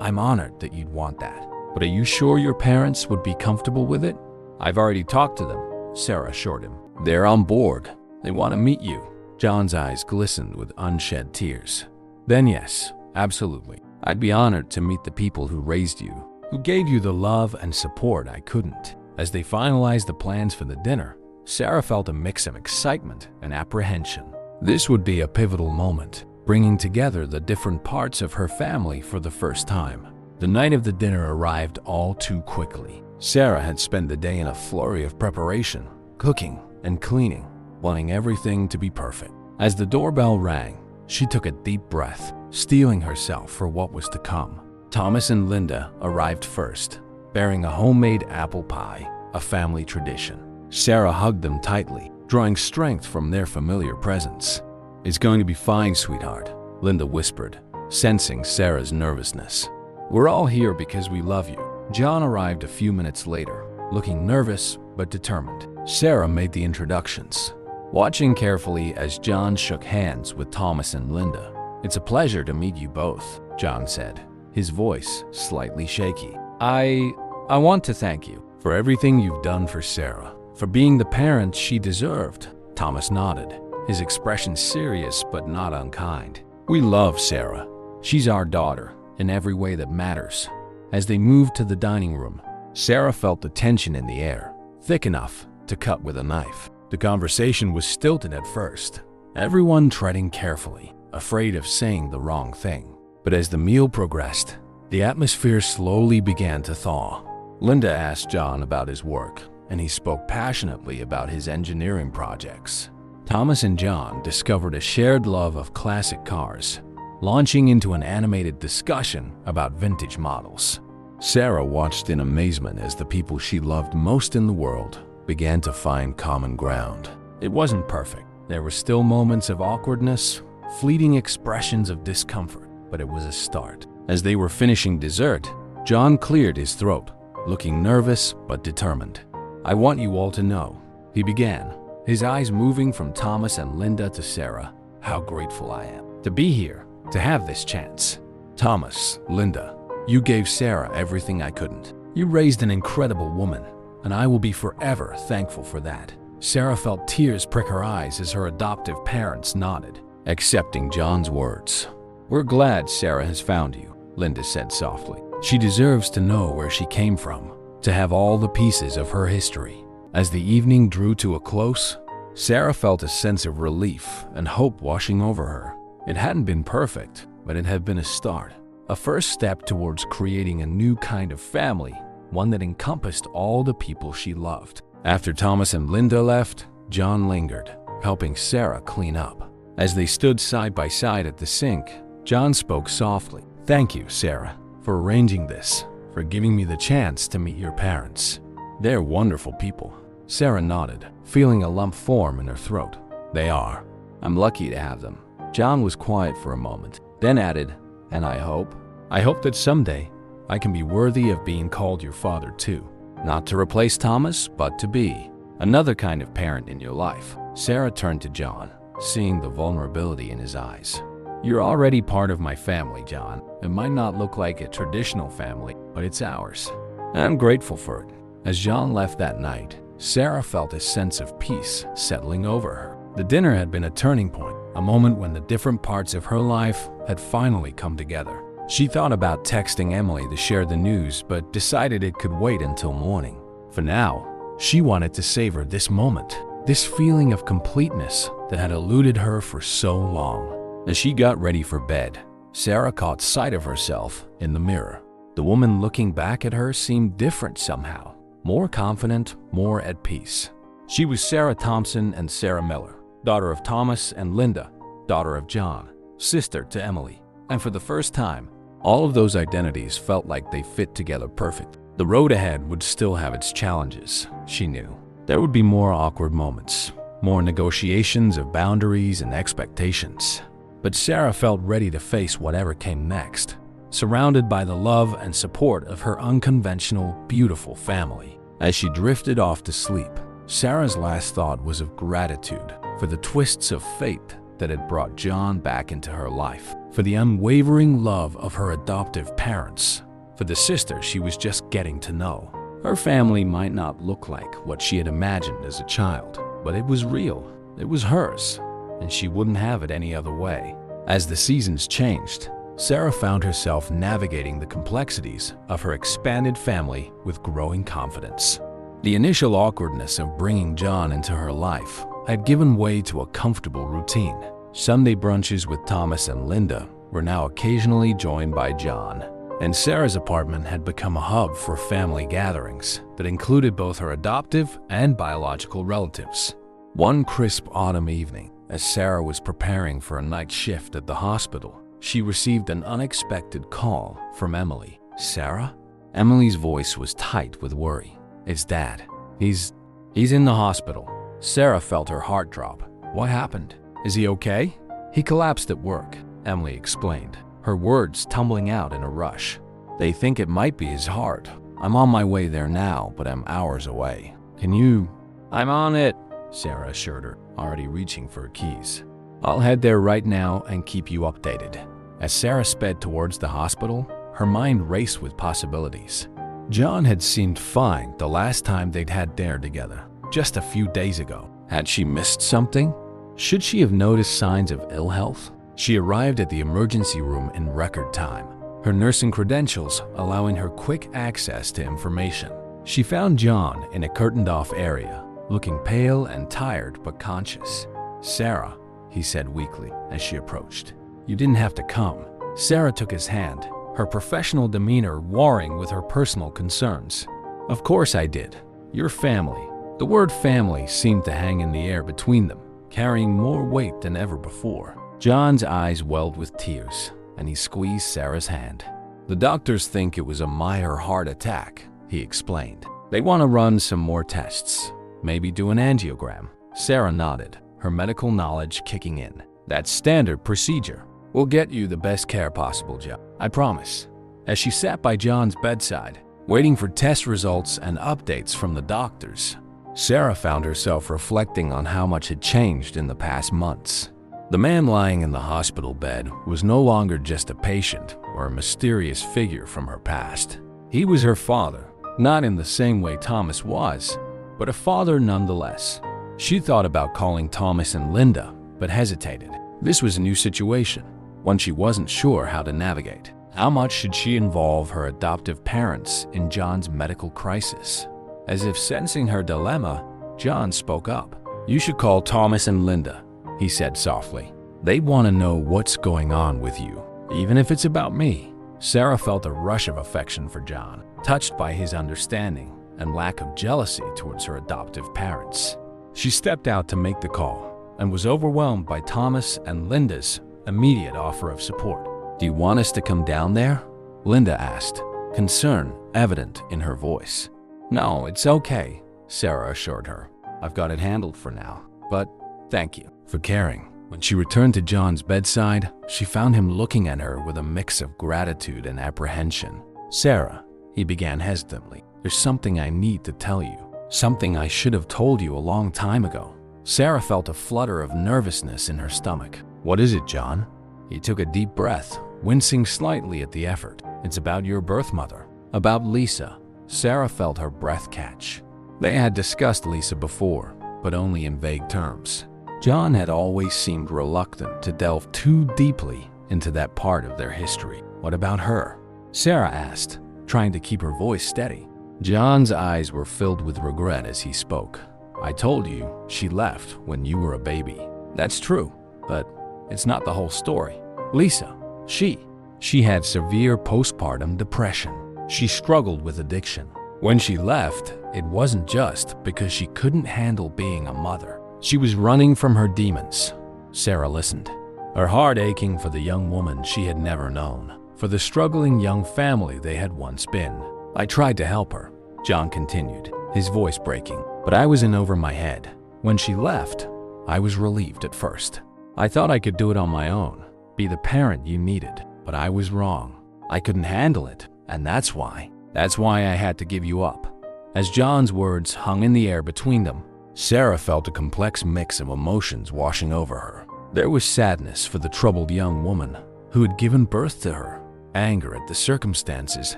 I'm honored that you'd want that. But are you sure your parents would be comfortable with it? I've already talked to them, Sarah assured him. They're on board. They want to meet you. John's eyes glistened with unshed tears. Then yes, absolutely. I'd be honored to meet the people who raised you, who gave you the love and support I couldn't. As they finalized the plans for the dinner, Sarah felt a mix of excitement and apprehension. This would be a pivotal moment, bringing together the different parts of her family for the first time. The night of the dinner arrived all too quickly. Sarah had spent the day in a flurry of preparation, cooking and cleaning, wanting everything to be perfect. As the doorbell rang, she took a deep breath, steeling herself for what was to come. Thomas and Linda arrived first, bearing a homemade apple pie, a family tradition. Sarah hugged them tightly, drawing strength from their familiar presence. It's going to be fine, sweetheart, Linda whispered, sensing Sarah's nervousness. We're all here because we love you. John arrived a few minutes later, looking nervous but determined. Sarah made the introductions, watching carefully as John shook hands with Thomas and Linda. It's a pleasure to meet you both, John said, his voice slightly shaky. I want to thank you for everything you've done for Sarah, for being the parent she deserved. Thomas nodded, his expression serious but not unkind. We love Sarah. She's our daughter in every way that matters. As they moved to the dining room, Sarah felt the tension in the air, thick enough to cut with a knife. The conversation was stilted at first, everyone treading carefully, afraid of saying the wrong thing. But as the meal progressed, the atmosphere slowly began to thaw. Linda asked John about his work, and he spoke passionately about his engineering projects. Thomas and John discovered a shared love of classic cars, launching into an animated discussion about vintage models. Sarah watched in amazement as the people she loved most in the world began to find common ground. It wasn't perfect. There were still moments of awkwardness, fleeting expressions of discomfort, but it was a start. As they were finishing dessert, John cleared his throat, looking nervous but determined. I want you all to know, he began, his eyes moving from Thomas and Linda to Sarah, how grateful I am to be here, to have this chance. Thomas, Linda, you gave Sarah everything I couldn't. You raised an incredible woman, and I will be forever thankful for that. Sarah felt tears prick her eyes as her adoptive parents nodded, accepting John's words. We're glad Sarah has found you, Linda said softly. She deserves to know where she came from, to have all the pieces of her history. As the evening drew to a close, Sarah felt a sense of relief and hope washing over her. It hadn't been perfect, but it had been a start, a first step towards creating a new kind of family, one that encompassed all the people she loved. After Thomas and Linda left, John lingered, helping Sarah clean up. As they stood side by side at the sink, John spoke softly. Thank you, Sarah, for arranging this, for giving me the chance to meet your parents. They're wonderful people. Sarah nodded, feeling a lump form in her throat. They are. I'm lucky to have them. John was quiet for a moment, then added, and I hope that someday I can be worthy of being called your father too. Not to replace Thomas, but to be another kind of parent in your life. Sarah turned to John, seeing the vulnerability in his eyes. You're already part of my family, John. It might not look like a traditional family, but it's ours. I'm grateful for it. As John left that night, Sarah felt a sense of peace settling over her. The dinner had been a turning point, a moment when the different parts of her life had finally come together. She thought about texting Emily to share the news, but decided it could wait until morning. For now, she wanted to savor this moment, this feeling of completeness that had eluded her for so long. As she got ready for bed, Sarah caught sight of herself in the mirror. The woman looking back at her seemed different somehow, more confident, more at peace. She was Sarah Thompson and Sarah Miller, daughter of Thomas and Linda, daughter of John, sister to Emily. And for the first time, all of those identities felt like they fit together perfectly. The road ahead would still have its challenges, she knew. There would be more awkward moments, more negotiations of boundaries and expectations. But Sarah felt ready to face whatever came next, surrounded by the love and support of her unconventional, beautiful family. As she drifted off to sleep, Sarah's last thought was of gratitude for the twists of fate that had brought John back into her life, for the unwavering love of her adoptive parents, for the sister she was just getting to know. Her family might not look like what she had imagined as a child, but it was real, it was hers, and she wouldn't have it any other way. As the seasons changed, Sarah found herself navigating the complexities of her expanded family with growing confidence. The initial awkwardness of bringing John into her life had given way to a comfortable routine. Sunday brunches with Thomas and Linda were now occasionally joined by John, and Sarah's apartment had become a hub for family gatherings that included both her adoptive and biological relatives. One crisp autumn evening, as Sarah was preparing for a night shift at the hospital, she received an unexpected call from Emily. "Sarah?" Emily's voice was tight with worry. "It's Dad. He's in the hospital." Sarah felt her heart drop. "What happened? Is he okay?" "He collapsed at work," Emily explained, her words tumbling out in a rush. "They think it might be his heart. I'm on my way there now, but I'm hours away. Can you—" "I'm on it," Sarah assured her, already reaching for her keys. "I'll head there right now and keep you updated." As Sarah sped towards the hospital, her mind raced with possibilities. John had seemed fine the last time they'd had dinner together, just a few days ago. Had she missed something? Should she have noticed signs of ill health? She arrived at the emergency room in record time, her nursing credentials allowing her quick access to information. She found John in a curtained-off area, looking pale and tired but conscious. "Sarah," he said weakly as she approached. "You didn't have to come." Sarah took his hand, her professional demeanor warring with her personal concerns. "Of course I did. Your family." The word family seemed to hang in the air between them, carrying more weight than ever before. John's eyes welled with tears, and he squeezed Sarah's hand. "The doctors think it was a minor heart attack," he explained. "They want to run some more tests, maybe do an angiogram." Sarah nodded, her medical knowledge kicking in. "That's standard procedure. We'll get you the best care possible, John. I promise." As she sat by John's bedside, waiting for test results and updates from the doctors, Sarah found herself reflecting on how much had changed in the past months. The man lying in the hospital bed was no longer just a patient or a mysterious figure from her past. He was her father, not in the same way Thomas was, but a father nonetheless. She thought about calling Thomas and Linda, but hesitated. This was a new situation, one she wasn't sure how to navigate. How much should she involve her adoptive parents in John's medical crisis? As if sensing her dilemma, John spoke up. "You should call Thomas and Linda," he said softly. "They want to know what's going on with you, even if it's about me." Sarah felt a rush of affection for John, touched by his understanding and lack of jealousy towards her adoptive parents. She stepped out to make the call and was overwhelmed by Thomas and Linda's immediate offer of support. "Do you want us to come down there?" Linda asked, concern evident in her voice. "No, it's okay," Sarah assured her. "I've got it handled for now, but thank you for caring." When she returned to John's bedside, she found him looking at her with a mix of gratitude and apprehension. "Sarah," he began hesitantly, "there's something I need to tell you. Something I should have told you a long time ago." Sarah felt a flutter of nervousness in her stomach. "What is it, John?" He took a deep breath, wincing slightly at the effort. "It's about your birth mother." "About Lisa." Sarah felt her breath catch. They had discussed Lisa before, but only in vague terms. John had always seemed reluctant to delve too deeply into that part of their history. "What about her?" Sarah asked, trying to keep her voice steady. John's eyes were filled with regret as he spoke. "I told you she left when you were a baby." "That's true, but it's not the whole story. Lisa, she had severe postpartum depression. She struggled with addiction. When she left, it wasn't just because she couldn't handle being a mother. She was running from her demons." Sarah listened, her heart aching for the young woman she had never known, for the struggling young family they had once been. "I tried to help her," John continued, his voice breaking, "but I was in over my head. When she left, I was relieved at first. I thought I could do it on my own, be the parent you needed, but I was wrong. I couldn't handle it, and that's why I had to give you up." As John's words hung in the air between them, Sarah felt a complex mix of emotions washing over her. There was sadness for the troubled young woman who had given birth to her, anger at the circumstances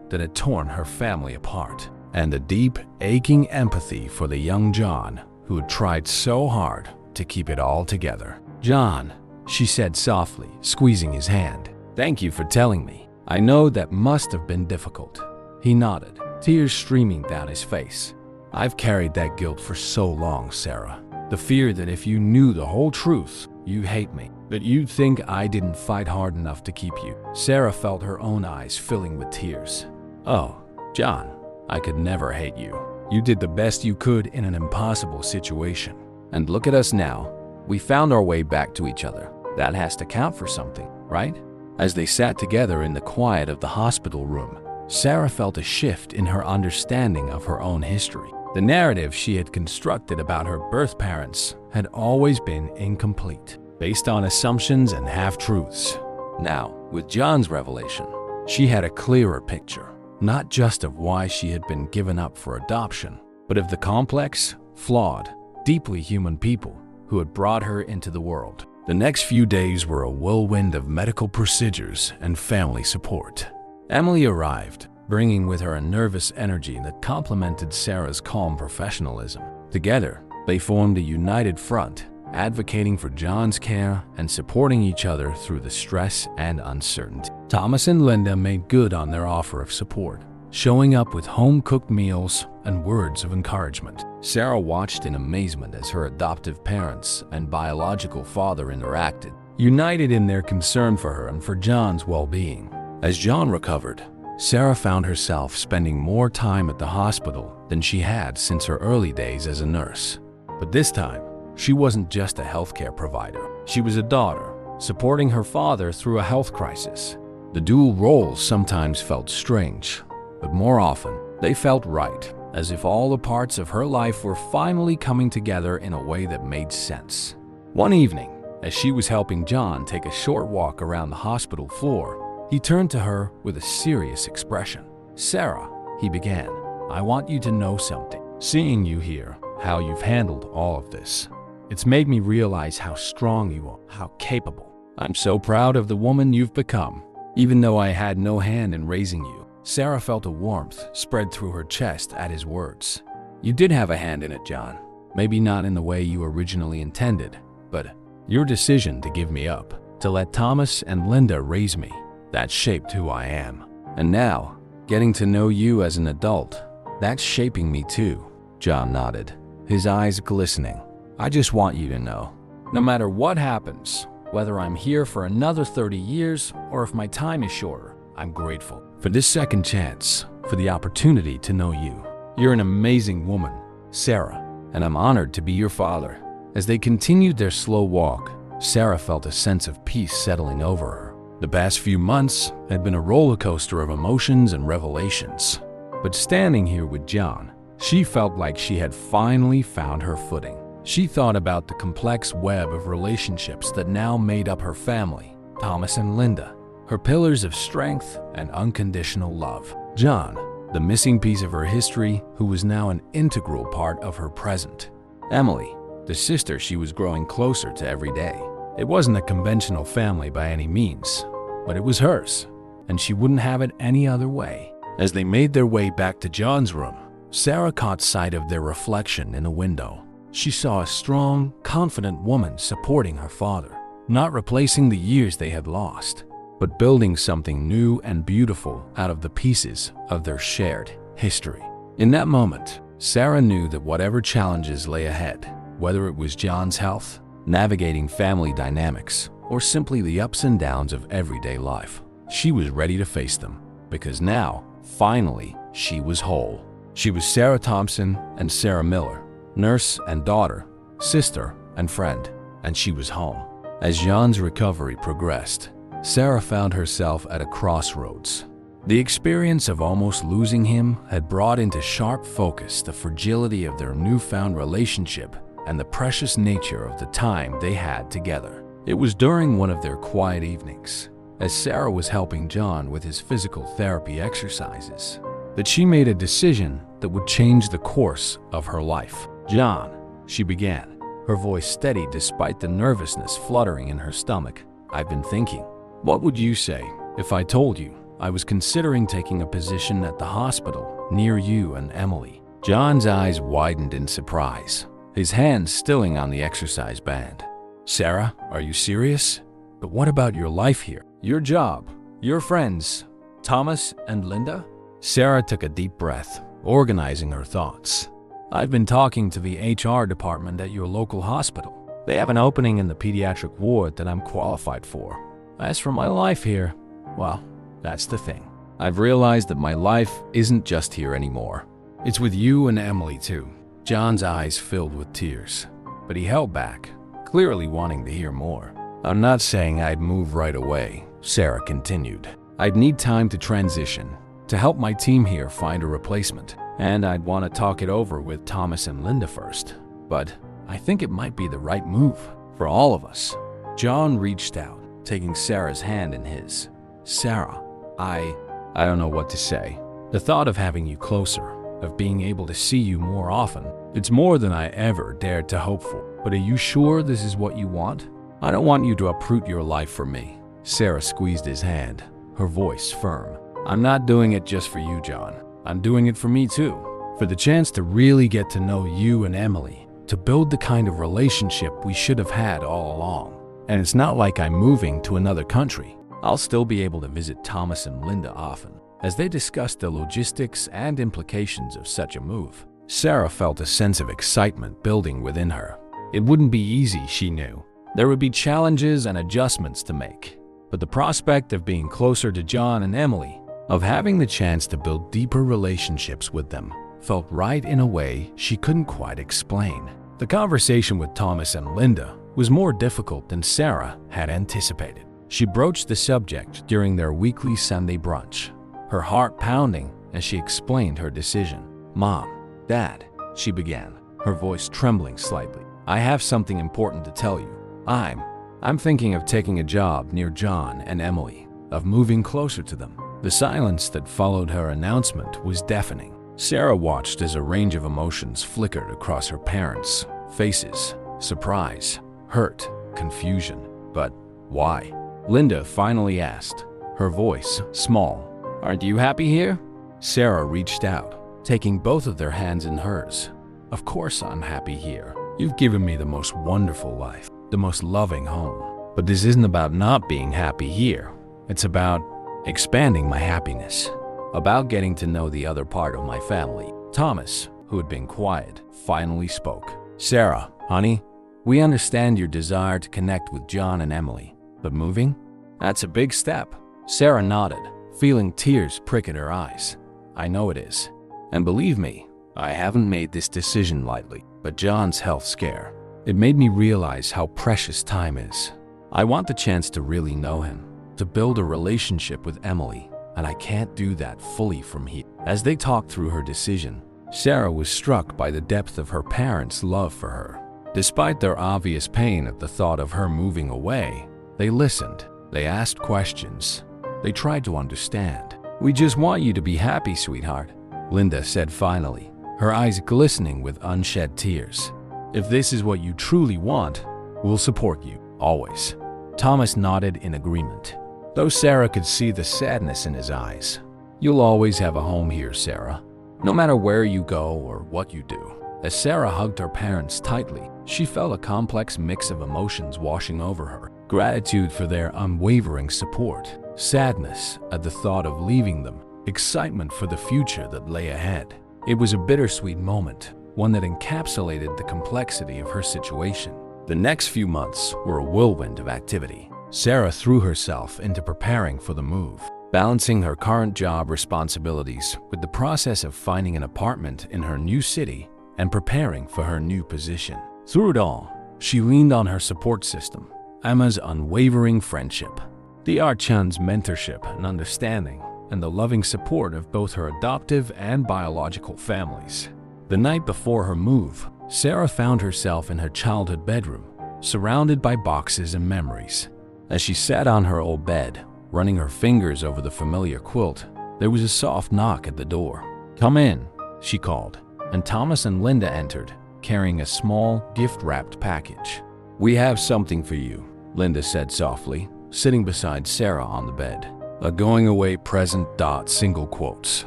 that had torn her family apart, and a deep, aching empathy for the young John who had tried so hard to keep it all together. "John," she said softly, squeezing his hand. "Thank you for telling me. I know that must have been difficult." He nodded, tears streaming down his face. "I've carried that guilt for so long, Sarah. The fear that if you knew the whole truth, you'd hate me, that you'd think I didn't fight hard enough to keep you." Sarah felt her own eyes filling with tears. "Oh, John, I could never hate you. You did the best you could in an impossible situation. And look at us now. We found our way back to each other. That has to count for something, right?" As they sat together in the quiet of the hospital room, Sarah felt a shift in her understanding of her own history. The narrative she had constructed about her birth parents had always been incomplete, based on assumptions and half-truths. Now, with John's revelation, she had a clearer picture, not just of why she had been given up for adoption, but of the complex, flawed, deeply human people who had brought her into the world. The next few days were a whirlwind of medical procedures and family support. Emily arrived, bringing with her a nervous energy that complemented Sarah's calm professionalism. Together, they formed a united front, advocating for John's care and supporting each other through the stress and uncertainty. Thomas and Linda made good on their offer of support, showing up with home-cooked meals and words of encouragement. Sarah watched in amazement as her adoptive parents and biological father interacted, united in their concern for her and for John's well-being. As John recovered, Sarah found herself spending more time at the hospital than she had since her early days as a nurse. But this time, she wasn't just a healthcare provider. She was a daughter, supporting her father through a health crisis. The dual roles sometimes felt strange, but more often, they felt right, as if all the parts of her life were finally coming together in a way that made sense. One evening, as she was helping John take a short walk around the hospital floor, he turned to her with a serious expression. "Sarah," he began, "I want you to know something. Seeing you here, how you've handled all of this, it's made me realize how strong you are, how capable. I'm so proud of the woman you've become, even though I had no hand in raising you." Sarah felt a warmth spread through her chest at his words. "You did have a hand in it, John. Maybe not in the way you originally intended, but your decision to give me up, to let Thomas and Linda raise me, that shaped who I am. And now, getting to know you as an adult, that's shaping me too." John nodded, his eyes glistening. "I just want you to know, no matter what happens, whether I'm here for another 30 years or if my time is shorter, I'm grateful for this second chance, for the opportunity to know you. You're an amazing woman, Sarah, and I'm honored to be your father." As they continued their slow walk, Sarah felt a sense of peace settling over her. The past few months had been a roller coaster of emotions and revelations, but standing here with John, she felt like she had finally found her footing. She thought about the complex web of relationships that now made up her family, Thomas and Linda, her pillars of strength and unconditional love. John, the missing piece of her history who was now an integral part of her present. Emily, the sister she was growing closer to every day. It wasn't a conventional family by any means, but it was hers, and she wouldn't have it any other way. As they made their way back to John's room, Sarah caught sight of their reflection in a window. She saw a strong, confident woman supporting her father, not replacing the years they had lost, but building something new and beautiful out of the pieces of their shared history. In that moment, Sarah knew that whatever challenges lay ahead, whether it was John's health, navigating family dynamics, or simply the ups and downs of everyday life, she was ready to face them, because now, finally, she was whole. She was Sarah Thompson and Sarah Miller, nurse and daughter, sister and friend, and she was home. As John's recovery progressed, Sarah found herself at a crossroads. The experience of almost losing him had brought into sharp focus the fragility of their newfound relationship and the precious nature of the time they had together. It was during one of their quiet evenings, as Sarah was helping John with his physical therapy exercises, that she made a decision that would change the course of her life. "John," she began, her voice steady despite the nervousness fluttering in her stomach. "I've been thinking. What would you say if I told you I was considering taking a position at the hospital near you and Emily?" John's eyes widened in surprise, his hand stilling on the exercise band. "Sarah, are you serious? But what about your life here? Your job? Your friends? Thomas and Linda?" Sarah took a deep breath, organizing her thoughts. "I've been talking to the HR department at your local hospital. They have an opening in the pediatric ward that I'm qualified for. As for my life here, well, that's the thing. I've realized that my life isn't just here anymore. It's with you and Emily too." John's eyes filled with tears, but he held back, clearly wanting to hear more. "I'm not saying I'd move right away," Sarah continued. "I'd need time to transition, to help my team here find a replacement, and I'd want to talk it over with Thomas and Linda first. But I think it might be the right move for all of us." John reached out, taking Sarah's hand in his. "Sarah, I don't know what to say. The thought of having you closer, of being able to see you more often, it's more than I ever dared to hope for. But are you sure this is what you want? I don't want you to uproot your life for me." Sarah squeezed his hand, her voice firm. "I'm not doing it just for you, John. I'm doing it for me too. For the chance to really get to know you and Emily, to build the kind of relationship we should have had all along. And it's not like I'm moving to another country. I'll still be able to visit Thomas and Linda often." As they discussed the logistics and implications of such a move, Sarah felt a sense of excitement building within her. It wouldn't be easy, she knew. There would be challenges and adjustments to make. But the prospect of being closer to John and Emily, of having the chance to build deeper relationships with them, felt right in a way she couldn't quite explain. The conversation with Thomas and Linda was more difficult than Sarah had anticipated. She broached the subject during their weekly Sunday brunch, her heart pounding as she explained her decision. "Mom, Dad," she began, her voice trembling slightly. "I have something important to tell you. I'm thinking of taking a job near John and Emily, of moving closer to them." The silence that followed her announcement was deafening. Sarah watched as a range of emotions flickered across her parents' faces: surprise, hurt, confusion. "But why?" Linda finally asked, her voice small. "Aren't you happy here?" Sarah reached out, taking both of their hands in hers. "Of course I'm happy here. You've given me the most wonderful life, the most loving home. But this isn't about not being happy here. It's about expanding my happiness, about getting to know the other part of my family." Thomas, who had been quiet, finally spoke. "Sarah, honey, we understand your desire to connect with John and Emily, but moving? That's a big step." Sarah nodded, feeling tears prick at her eyes. "I know it is. And believe me, I haven't made this decision lightly. But John's health scare, it made me realize how precious time is. I want the chance to really know him, to build a relationship with Emily, and I can't do that fully from here." As they talked through her decision, Sarah was struck by the depth of her parents' love for her. Despite their obvious pain at the thought of her moving away, they listened, they asked questions, they tried to understand. "We just want you to be happy, sweetheart," Linda said finally, her eyes glistening with unshed tears. "If this is what you truly want, we'll support you, always." Thomas nodded in agreement, though Sarah could see the sadness in his eyes. "You'll always have a home here, Sarah, no matter where you go or what you do." As Sarah hugged her parents tightly, she felt a complex mix of emotions washing over her. Gratitude for their unwavering support, sadness at the thought of leaving them, excitement for the future that lay ahead. It was a bittersweet moment, one that encapsulated the complexity of her situation. The next few months were a whirlwind of activity. Sarah threw herself into preparing for the move, balancing her current job responsibilities with the process of finding an apartment in her new city and preparing for her new position. Through it all, she leaned on her support system, Emma's unwavering friendship, the Archon's mentorship and understanding, and the loving support of both her adoptive and biological families. The night before her move, Sarah found herself in her childhood bedroom, surrounded by boxes and memories. As she sat on her old bed, running her fingers over the familiar quilt, there was a soft knock at the door. "Come in," she called, and Thomas and Linda entered, carrying a small, gift-wrapped package. "We have something for you," Linda said softly, sitting beside Sarah on the bed. "A going-away present. Single quotes."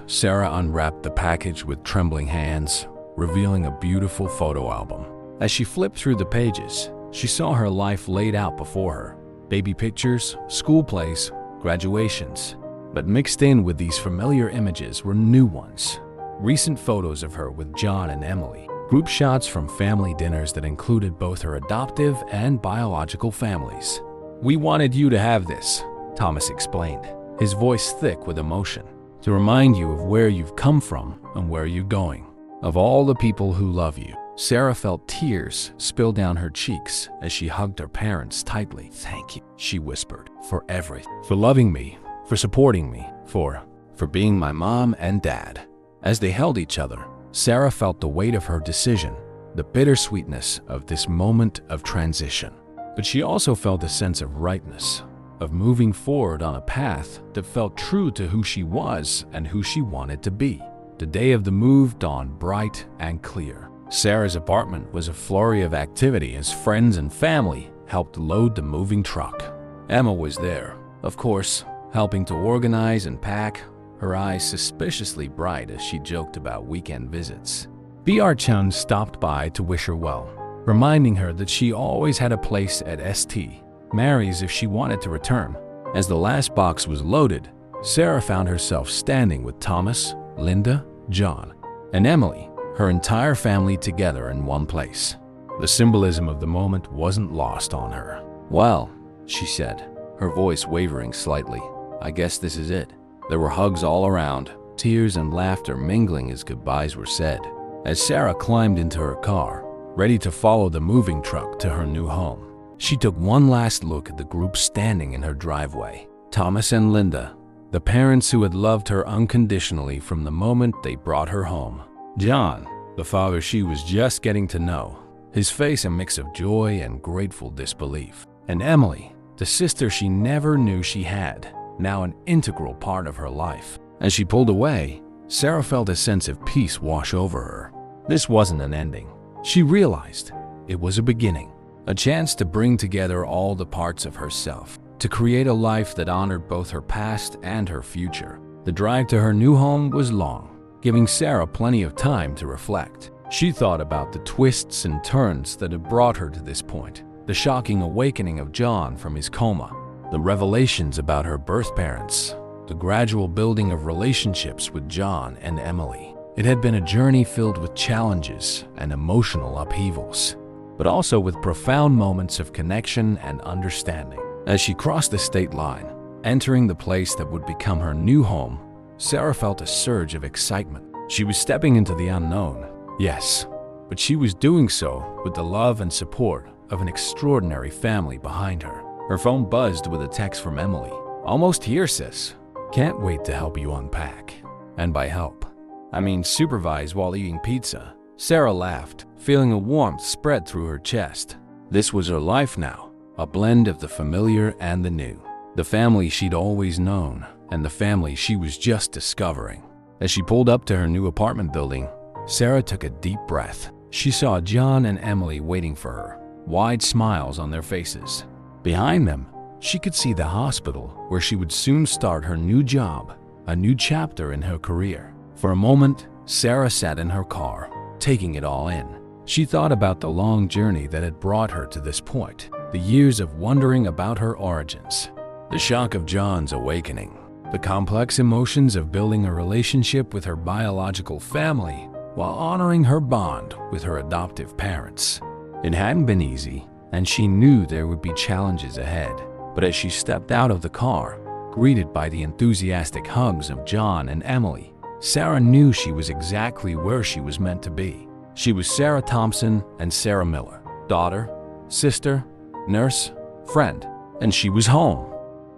Sarah unwrapped the package with trembling hands, revealing a beautiful photo album. As she flipped through the pages, she saw her life laid out before her. Baby pictures, school plays, graduations. But mixed in with these familiar images were new ones. Recent photos of her with John and Emily. Group shots from family dinners that included both her adoptive and biological families. "We wanted you to have this," Thomas explained, his voice thick with emotion, "to remind you of where you've come from and where you're going. Of all the people who love you." Sarah felt tears spill down her cheeks as she hugged her parents tightly. "Thank you," she whispered, "for everything. For loving me, for supporting me, for being my mom and dad." As they held each other, Sarah felt the weight of her decision, the bittersweetness of this moment of transition. But she also felt a sense of rightness, of moving forward on a path that felt true to who she was and who she wanted to be. The day of the move dawned bright and clear. Sarah's apartment was a flurry of activity as friends and family helped load the moving truck. Emma was there, of course, helping to organize and pack, her eyes suspiciously bright as she joked about weekend visits. B.R. Chun stopped by to wish her well, reminding her that she always had a place at St. Mary's if she wanted to return. As the last box was loaded, Sarah found herself standing with Thomas, Linda, John, and Emily, her entire family together in one place. The symbolism of the moment wasn't lost on her. "Well," she said, her voice wavering slightly, "I guess this is it." There were hugs all around, tears and laughter mingling as goodbyes were said. As Sarah climbed into her car, ready to follow the moving truck to her new home, she took one last look at the group standing in her driveway. Thomas and Linda, the parents who had loved her unconditionally from the moment they brought her home. John, the father she was just getting to know, his face a mix of joy and grateful disbelief. And Emily, the sister she never knew she had, now an integral part of her life. As she pulled away, Sarah felt a sense of peace wash over her. This wasn't an ending. She realized it was a beginning, a chance to bring together all the parts of herself, to create a life that honored both her past and her future. The drive to her new home was long, giving Sarah plenty of time to reflect. She thought about the twists and turns that had brought her to this point, the shocking awakening of John from his coma, the revelations about her birth parents, the gradual building of relationships with John and Emily. It had been a journey filled with challenges and emotional upheavals, but also with profound moments of connection and understanding. As she crossed the state line, entering the place that would become her new home, Sarah felt a surge of excitement. She was stepping into the unknown, yes, but she was doing so with the love and support of an extraordinary family behind her. Her phone buzzed with a text from Emily. "Almost here, sis. Can't wait to help you unpack." And by help, I mean supervise while eating pizza. Sarah laughed, feeling a warmth spread through her chest. This was her life now, a blend of the familiar and the new. The family she'd always known, and the family she was just discovering. As she pulled up to her new apartment building, Sarah took a deep breath. She saw John and Emily waiting for her, wide smiles on their faces. Behind them, she could see the hospital where she would soon start her new job, a new chapter in her career. For a moment, Sarah sat in her car, taking it all in. She thought about the long journey that had brought her to this point, the years of wondering about her origins, the shock of John's awakening, the complex emotions of building a relationship with her biological family while honoring her bond with her adoptive parents. It hadn't been easy, and she knew there would be challenges ahead. But as she stepped out of the car, greeted by the enthusiastic hugs of John and Emily, Sarah knew she was exactly where she was meant to be. She was Sarah Thompson and Sarah Miller, daughter, sister, nurse, friend, and she was home.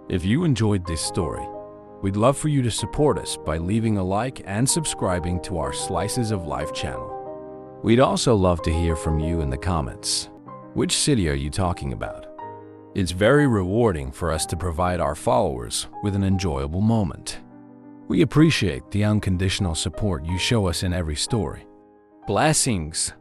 If you enjoyed this story, we'd love for you to support us by leaving a like and subscribing to our Slices of Life channel. We'd also love to hear from you in the comments. Which city are you talking about? It's very rewarding for us to provide our followers with an enjoyable moment. We appreciate the unconditional support you show us in every story. Blessings!